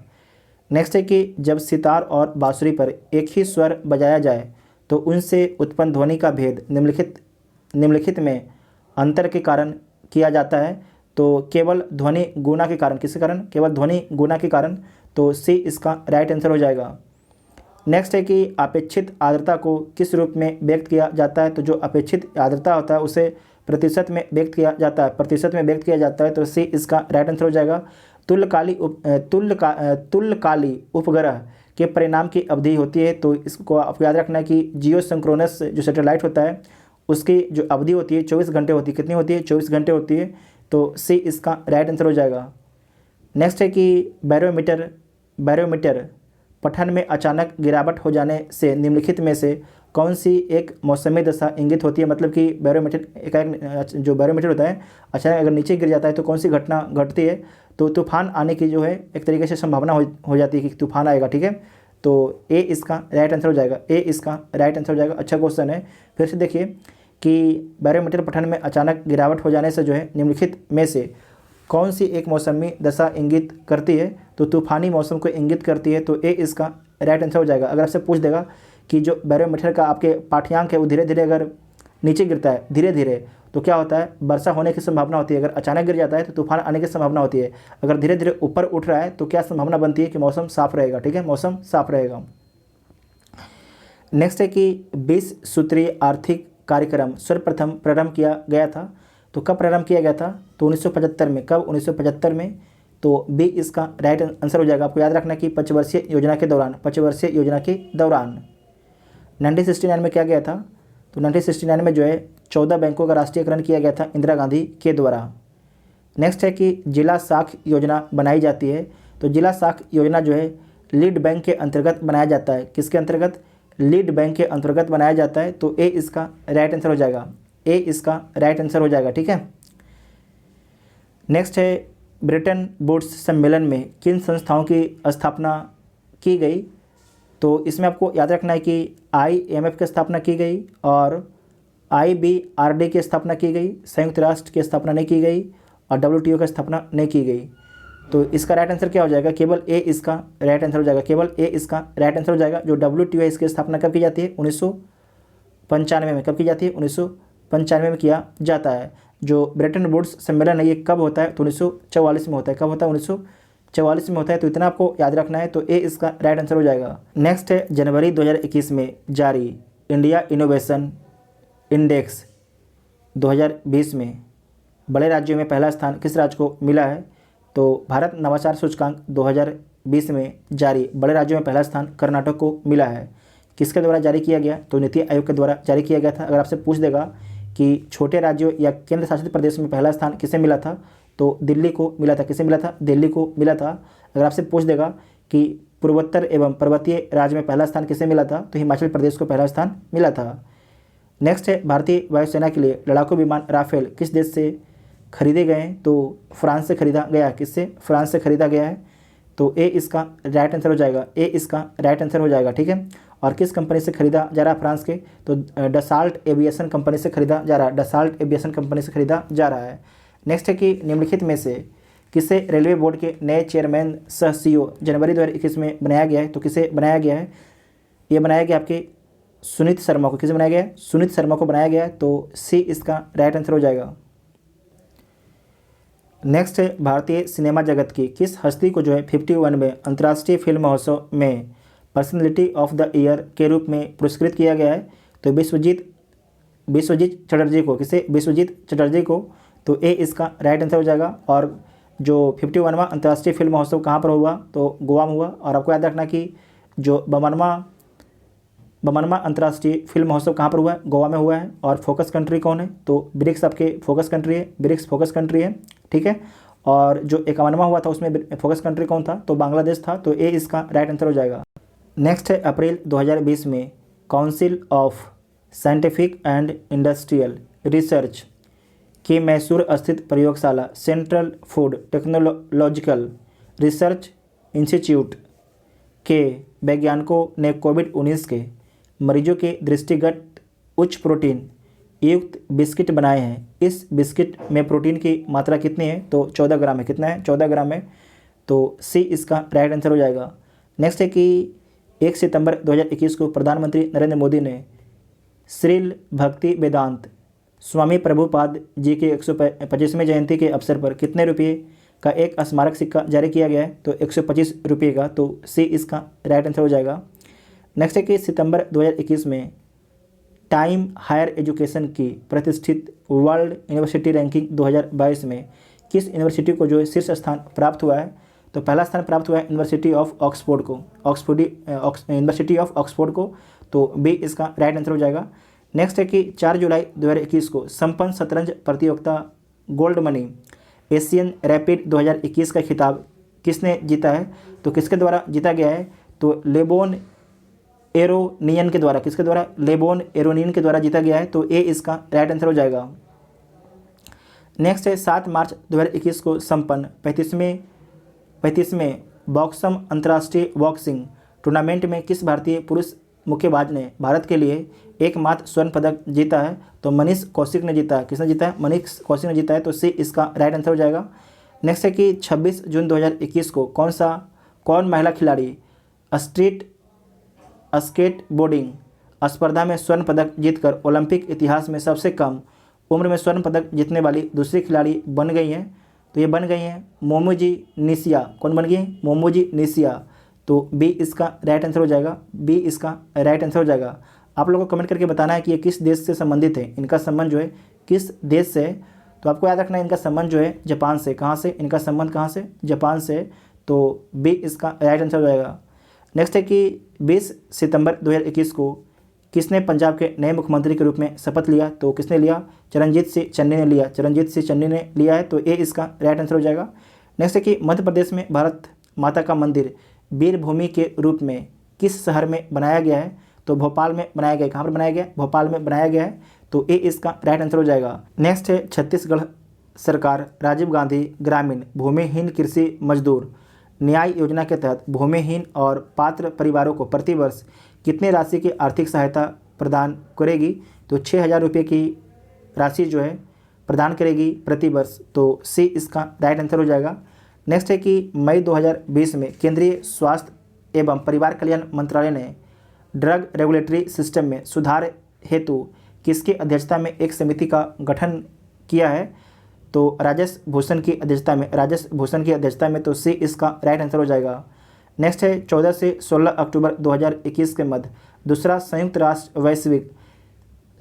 नेक्स्ट है कि जब सितार और बांसुरी पर एक ही स्वर बजाया जाए तो उनसे उत्पन्न ध्वनि का भेद निम्नलिखित में अंतर के कारण किया जाता है। तो केवल ध्वनि गुना के कारण। किसके कारण? केवल ध्वनि गुना के कारण। तो सी इसका राइट आंसर हो जाएगा। नेक्स्ट है कि अपेक्षित आर्द्रता को किस रूप में व्यक्त किया जाता है? तो जो अपेक्षित आर्द्रता होता है उसे प्रतिशत में व्यक्त किया जाता है। तो सी इसका राइट आंसर हो जाएगा। तुल्यकाली उपग्रह के परिणाम की अवधि होती है। तो इसको आपको याद रखना है कि जियो सिंक्रोनस जो सैटेलाइट होता है उसकी जो अवधि होती है 24 घंटे होती है। कितनी होती है? 24 घंटे होती है। तो सी इसका राइट आंसर हो जाएगा। नेक्स्ट है कि बैरोमीटर पठन में अचानक गिरावट हो जाने से निम्नलिखित में से कौन सी एक मौसमी दशा इंगित होती है? मतलब कि बैरोमीटर जो बैरोमीटर होता है अचानक अगर नीचे गिर जाता है तो कौन सी घटना घटती है? तो तूफान आने की जो है एक तरीके से संभावना हो जाती है कि तूफान आएगा। ठीक है, तो ए इसका राइट आंसर हो जाएगा। ए इसका राइट आंसर हो जाएगा। अच्छा क्वेश्चन है। फिर से देखिए कि बैरोमीटर पठन में अचानक गिरावट हो जाने से जो है निम्नलिखित में से कौन सी एक मौसमी दशा इंगित करती है? तो तूफानी मौसम को इंगित करती है। तो ए इसका राइट आंसर हो जाएगा। अगर आपसे पूछ देगा कि जो बैरोमीटर का आपके पाठ्यांक है वो धीरे धीरे अगर नीचे गिरता है धीरे धीरे तो क्या होता है? वर्षा होने की संभावना होती है। अगर अचानक गिर जाता है तो तूफान आने की संभावना होती है। अगर धीरे धीरे ऊपर उठ रहा है तो क्या संभावना बनती है? कि मौसम साफ रहेगा। ठीक है, मौसम साफ रहेगा। नेक्स्ट है कि 20 सूत्रीय आर्थिक कार्यक्रम सर्वप्रथम प्रारंभ किया गया था। तो कब प्रारंभ किया गया था? तो 1975 में। कब? 1975 में। तो बी इसका राइट आंसर हो जाएगा। आपको याद रखना कि 5 वर्षीय योजना के दौरान 1969 में क्या गया था? तो 1969 में जो है 14 बैंकों का राष्ट्रीयकरण किया गया था इंदिरा गांधी के द्वारा। नेक्स्ट है कि जिला साख योजना बनाई जाती है। तो जिला साख योजना जो है लीड बैंक के अंतर्गत बनाया जाता है। किसके अंतर्गत? लीड बैंक के अंतर्गत बनाया जाता है। तो ए इसका राइट आंसर हो जाएगा। ए इसका राइट आंसर हो जाएगा। ठीक है। नेक्स्ट है ब्रिटेन वुड्स सम्मेलन में किन संस्थाओं की स्थापना की गई? तो इसमें आपको याद रखना है कि IMF की स्थापना की गई और IBRD की स्थापना की गई, संयुक्त राष्ट्र की स्थापना नहीं की गई और WTO की स्थापना नहीं की गई। तो इसका राइट आंसर क्या हो जाएगा? केवल ए इसका राइट आंसर हो जाएगा। केवल ए इसका राइट आंसर हो जाएगा। जो WTO है इसकी स्थापना कब की जाती है? 1995 में। कब की जाती है? 1995 में किया जाता है। जो ब्रिटेन वुड्स सम्मेलन है ये कब होता है? तो 1944 में होता है। कब होता है? 1944 में होता है। तो इतना आपको याद रखना है। तो ए इसका राइट आंसर हो जाएगा। नेक्स्ट है जनवरी 2021 में जारी इंडिया इनोवेशन इंडेक्स 2020 में बड़े राज्यों में पहला स्थान किस राज्य को मिला है? तो भारत नवाचार सूचकांक 2020 में जारी बड़े राज्यों में पहला स्थान कर्नाटक को मिला है। किसके द्वारा जारी किया गया? तो नीति आयोग के द्वारा जारी किया गया था। अगर आपसे पूछ देगा कि छोटे राज्यों या केंद्र शासित प्रदेश में पहला स्थान किसे मिला था? तो दिल्ली को मिला था। किसे मिला था? दिल्ली को मिला था। अगर आपसे पूछ देगा कि पूर्वोत्तर एवं पर्वतीय राज्य में पहला स्थान किसे मिला था? तो हिमाचल प्रदेश को पहला स्थान मिला था। नेक्स्ट है भारतीय वायुसेना के लिए लड़ाकू विमान राफेल किस देश से खरीदे गए हैं? तो फ्रांस से खरीदा गया। किससे? फ्रांस से खरीदा गया है। तो ए इसका राइट आंसर हो जाएगा। ए इसका राइट आंसर हो जाएगा। ठीक है। और किस कंपनी से खरीदा जा रहा है फ्रांस के? तो डसाल्ट एविएशन कंपनी से खरीदा जा रहा है। डसाल्ट एविएशन कंपनी से खरीदा जा रहा है। नेक्स्ट है कि निम्नलिखित में से किसे रेलवे बोर्ड के नए चेयरमैन सह CEO जनवरी 2021 में बनाया गया है? तो किसे बनाया गया है? ये बनाया गया आपके सुनीत शर्मा को। किसे बनाया गया है? सुनीत शर्मा को बनाया गया है। तो सी इसका राइट आंसर हो जाएगा। नेक्स्ट है भारतीय सिनेमा जगत की किस हस्ती को जो है 51 में अंतर्राष्ट्रीय फिल्म महोत्सव में पर्सनैलिटी ऑफ द ईयर के रूप में पुरस्कृत किया गया है? तो विश्वजीत चटर्जी को। किसे? विश्वजीत चटर्जी को। तो ए इसका राइट आंसर हो जाएगा। और जो 51वां अंतर्राष्ट्रीय फिल्म महोत्सव कहाँ पर हुआ? तो गोवा में हुआ। और आपको याद रखना कि जो 52वां अंतर्राष्ट्रीय फिल्म महोत्सव कहाँ पर हुआ है? गोवा में हुआ है। और फोकस कंट्री कौन है? तो ब्रिक्स आपके फोकस कंट्री है। ब्रिक्स फोकस कंट्री है। ठीक है। और जो 51वां हुआ था उसमें फोकस कंट्री कौन था? तो बांग्लादेश था। तो ए इसका राइट आंसर हो जाएगा। नेक्स्ट है अप्रैल 2020 में council of scientific and industrial research की मैसूर स्थित प्रयोगशाला central food technological research institute के वैज्ञानिकों ने कोविड-19 के मरीजों के दृष्टिगत उच्च प्रोटीन युक्त बिस्किट बनाए हैं। इस बिस्किट में प्रोटीन की मात्रा कितनी है? तो 14 ग्राम है। कितना है? 14 ग्राम है। तो सी इसका राइट आंसर हो जाएगा। नेक्स्ट है कि 1 सितंबर 2021 को प्रधानमंत्री नरेंद्र मोदी ने श्रील भक्ति वेदांत स्वामी प्रभुपाद जी के 125वें जयंती के अवसर पर कितने रुपये का एक स्मारक सिक्का जारी किया गया है? तो 125 रुपये का। तो सी इसका राइट आंसर हो जाएगा। नेक्स्ट है कि सितंबर 2021 में टाइम हायर एजुकेशन की प्रतिष्ठित वर्ल्ड यूनिवर्सिटी रैंकिंग 2022 में किस यूनिवर्सिटी को जो है शीर्ष स्थान प्राप्त हुआ है? तो पहला स्थान प्राप्त हुआ है यूनिवर्सिटी ऑफ ऑक्सफोर्ड को, यूनिवर्सिटी ऑफ ऑक्सफोर्ड को, तो बी इसका राइट आंसर हो जाएगा। नेक्स्ट है कि 4 जुलाई 2021 को संपन्न शतरंज प्रतियोगिता गोल्ड मनी एशियन रैपिड 2021 का खिताब किसने जीता है? तो किसके द्वारा जीता गया है? तो लेबोन एरोनियन के द्वारा। किसके द्वारा? लेबोन एरोनियन के द्वारा जीता गया है, तो ए इसका राइट आंसर हो जाएगा। नेक्स्ट है 7 मार्च 2021 को संपन्न 35वें बॉक्सम अंतर्राष्ट्रीय बॉक्सिंग टूर्नामेंट में किस भारतीय पुरुष मुक्केबाज ने भारत के लिए एकमात्र स्वर्ण पदक जीता है? तो मनीष कौशिक ने जीता है। किसने जीता है? मनीष कौशिक ने जीता है, तो सी इसका राइट आंसर हो जाएगा। नेक्स्ट है कि 26 जून 2021 को कौन महिला खिलाड़ी स्ट्रीट स्केट बोर्डिंग स्पर्धा में स्वर्ण पदक जीतकर ओलंपिक इतिहास में सबसे कम उम्र में स्वर्ण पदक जीतने वाली दूसरी खिलाड़ी बन गई हैं? तो ये बन गई हैं मोमोजी निशिया। कौन बन गई है? मोमोजी निशिया, तो बी इसका राइट आंसर हो जाएगा। बी इसका राइट आंसर हो जाएगा। आप लोगों को कमेंट करके बताना है कि ये किस देश से संबंधित है, इनका संबंध जो है किस देश से है। तो आपको याद रखना है इनका संबंध जो है जापान से। कहाँ से? इनका संबंध कहाँ से? जापान से, तो बी इसका राइट आंसर हो जाएगा। नेक्स्ट है कि 20 सितंबर 2021 को किसने पंजाब के नए मुख्यमंत्री के रूप में शपथ लिया? तो किसने लिया? चरणजीत सिंह चन्नी ने लिया। चरणजीत सिंह चन्नी ने लिया है, तो ए इसका राइट आंसर हो जाएगा। नेक्स्ट है कि मध्य प्रदेश में भारत माता का मंदिर वीर भूमि के रूप में किस शहर में बनाया गया है? तो भोपाल में बनाया गया है। कहाँ पर बनाया गया है? भोपाल में बनाया गया है, तो ए इसका राइट आंसर हो जाएगा। नेक्स्ट है छत्तीसगढ़ सरकार राजीव गांधी ग्रामीण भूमिहीन कृषि मजदूर न्याय योजना के तहत भूमिहीन और पात्र परिवारों को प्रतिवर्ष कितनी राशि की आर्थिक सहायता प्रदान करेगी? तो 6,000 रुपये की राशि जो है प्रदान करेगी प्रति वर्ष, तो सी इसका राइट आंसर हो जाएगा। नेक्स्ट है कि मई 2020 में केंद्रीय स्वास्थ्य एवं परिवार कल्याण मंत्रालय ने ड्रग रेगुलेटरी सिस्टम में सुधार हेतु किसकी अध्यक्षता में एक समिति का गठन किया है? तो राजेश भूषण की अध्यक्षता में, तो सी इसका राइट आंसर हो जाएगा। नेक्स्ट है 14 से 16 अक्टूबर 2021 के मध्य दूसरा संयुक्त राष्ट्र वैश्विक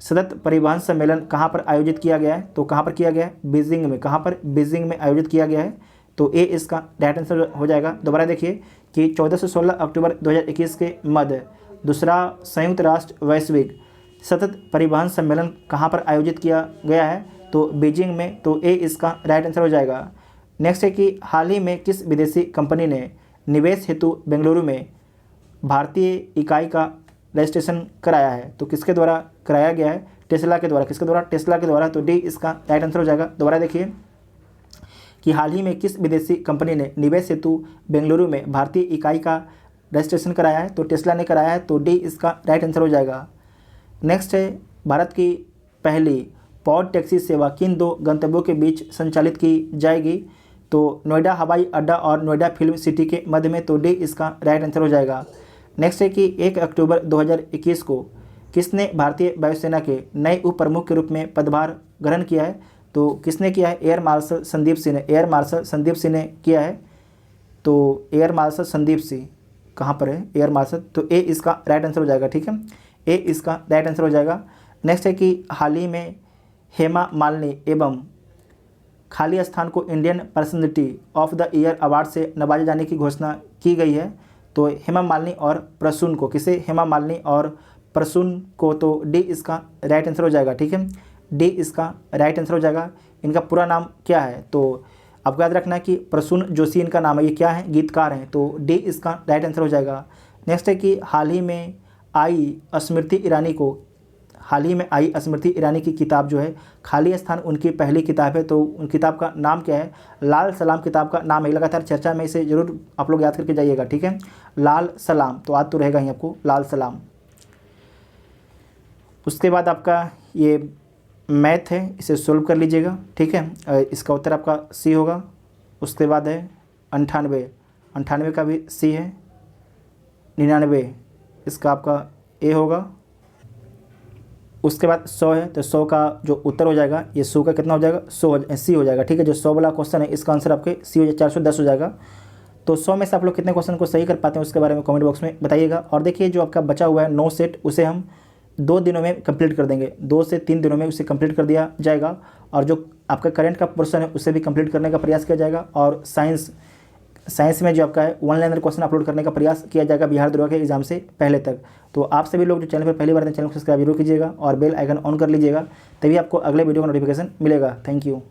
सतत परिवहन सम्मेलन कहाँ पर आयोजित किया गया है? तो कहाँ पर किया गया है? बीजिंग में। कहाँ पर? बीजिंग में आयोजित किया गया है, तो ए इसका राइट आंसर हो जाएगा। दोबारा देखिए कि 14 से 16 अक्टूबर 2021 के मध्य दूसरा संयुक्त राष्ट्र वैश्विक सतत परिवहन सम्मेलन कहाँ पर आयोजित किया गया है? तो बीजिंग में, तो ए इसका राइट आंसर हो जाएगा। नेक्स्ट है कि हाल ही में किस विदेशी कंपनी ने निवेश हेतु बेंगलुरु में भारतीय इकाई का रजिस्ट्रेशन कराया है? तो किसके द्वारा कराया गया है? टेस्ला के द्वारा। किसके द्वारा? टेस्ला के द्वारा, तो डी इसका राइट आंसर हो जाएगा। दोबारा देखिए कि हाल ही में किस विदेशी कंपनी ने निवेश हेतु बेंगलुरु में भारतीय इकाई का रजिस्ट्रेशन कराया है? तो टेस्ला ने कराया है, तो डी इसका राइट आंसर हो जाएगा। नेक्स्ट है भारत की पहली पॉड टैक्सी सेवा किन 2 गंतव्यों के बीच संचालित की जाएगी? तो नोएडा हवाई अड्डा और नोएडा फिल्म सिटी के मध्य में, तो डी इसका राइट आंसर हो जाएगा। नेक्स्ट है कि 1 अक्टूबर 2021 को किसने भारतीय वायुसेना के नए उप प्रमुख के रूप में पदभार ग्रहण किया है? तो किसने किया है? एयर मार्शल संदीप सिंह ने। एयर मार्शल संदीप सिंह ने किया है, तो एयर मार्शल संदीप सिंह कहाँ पर है? एयर मार्शल, तो ए इसका राइट आंसर हो जाएगा। ठीक है, ए इसका राइट आंसर हो जाएगा। नेक्स्ट है कि हाल ही में हेमा मालिनी एवं खाली स्थान को Indian personality of the year award से नवाजे जाने की घोषणा की गई है। तो हेमा मालिनी और प्रसून को, किसे? हेमा मालिनी और प्रसून को, तो डी इसका राइट आंसर हो जाएगा। ठीक है, डी इसका राइट आंसर हो जाएगा। इनका पूरा नाम क्या है? तो आपको याद रखना है कि प्रसून जोशी इनका नाम है। ये क्या है? गीतकार हैं, तो डी इसका राइट आंसर हो जाएगा। नेक्स्ट है कि हाल ही में आई स्मृति ईरानी की किताब जो है खाली स्थान उनकी पहली किताब है, तो उन किताब का नाम क्या है? लाल सलाम किताब का नाम है। लगातार चर्चा में इसे जरूर आप लोग याद करके जाइएगा। ठीक है, लाल सलाम, तो याद तो रहेगा ही आपको, लाल सलाम। उसके बाद आपका ये मैथ है, इसे सोल्व कर लीजिएगा। ठीक है, इसका उत्तर आपका सी होगा। उसके बाद है 98 का भी सी है। 99 इसका आपका ए होगा। उसके बाद 100 है, तो 100 का जो उत्तर हो जाएगा ये 100 का कितना हो जाएगा? 100 सी हो जाएगा। ठीक है, जो 100 वाला क्वेश्चन है इसका आंसर आपके सी हो जाएगा, 410 हो जाएगा। तो 100 में से आप लोग कितने क्वेश्चन को सही कर पाते हैं उसके बारे में कमेंट बॉक्स में बताइएगा। और देखिए जो आपका बचा हुआ है 9 सेट, उसे हम 2 दिनों में कंप्लीट कर देंगे। 2 से 3 दिनों में उसे कंप्लीट कर दिया जाएगा। और जो आपका करंट का पोर्शन है उसे भी कंप्लीट करने का प्रयास किया जाएगा। और साइंस में जो आपका है 1 लाइनर क्वेश्चन अपलोड करने का प्रयास किया जाएगा बिहार दरोगा के एग्जाम से पहले तक। तो आप सभी लोग जो चैनल पर पहली बार चैनल को सब्सक्राइब जरूर कीजिएगा और बेल आइकन ऑन कर लीजिएगा, तभी आपको अगले वीडियो का नोटिफिकेशन मिलेगा। Thank you.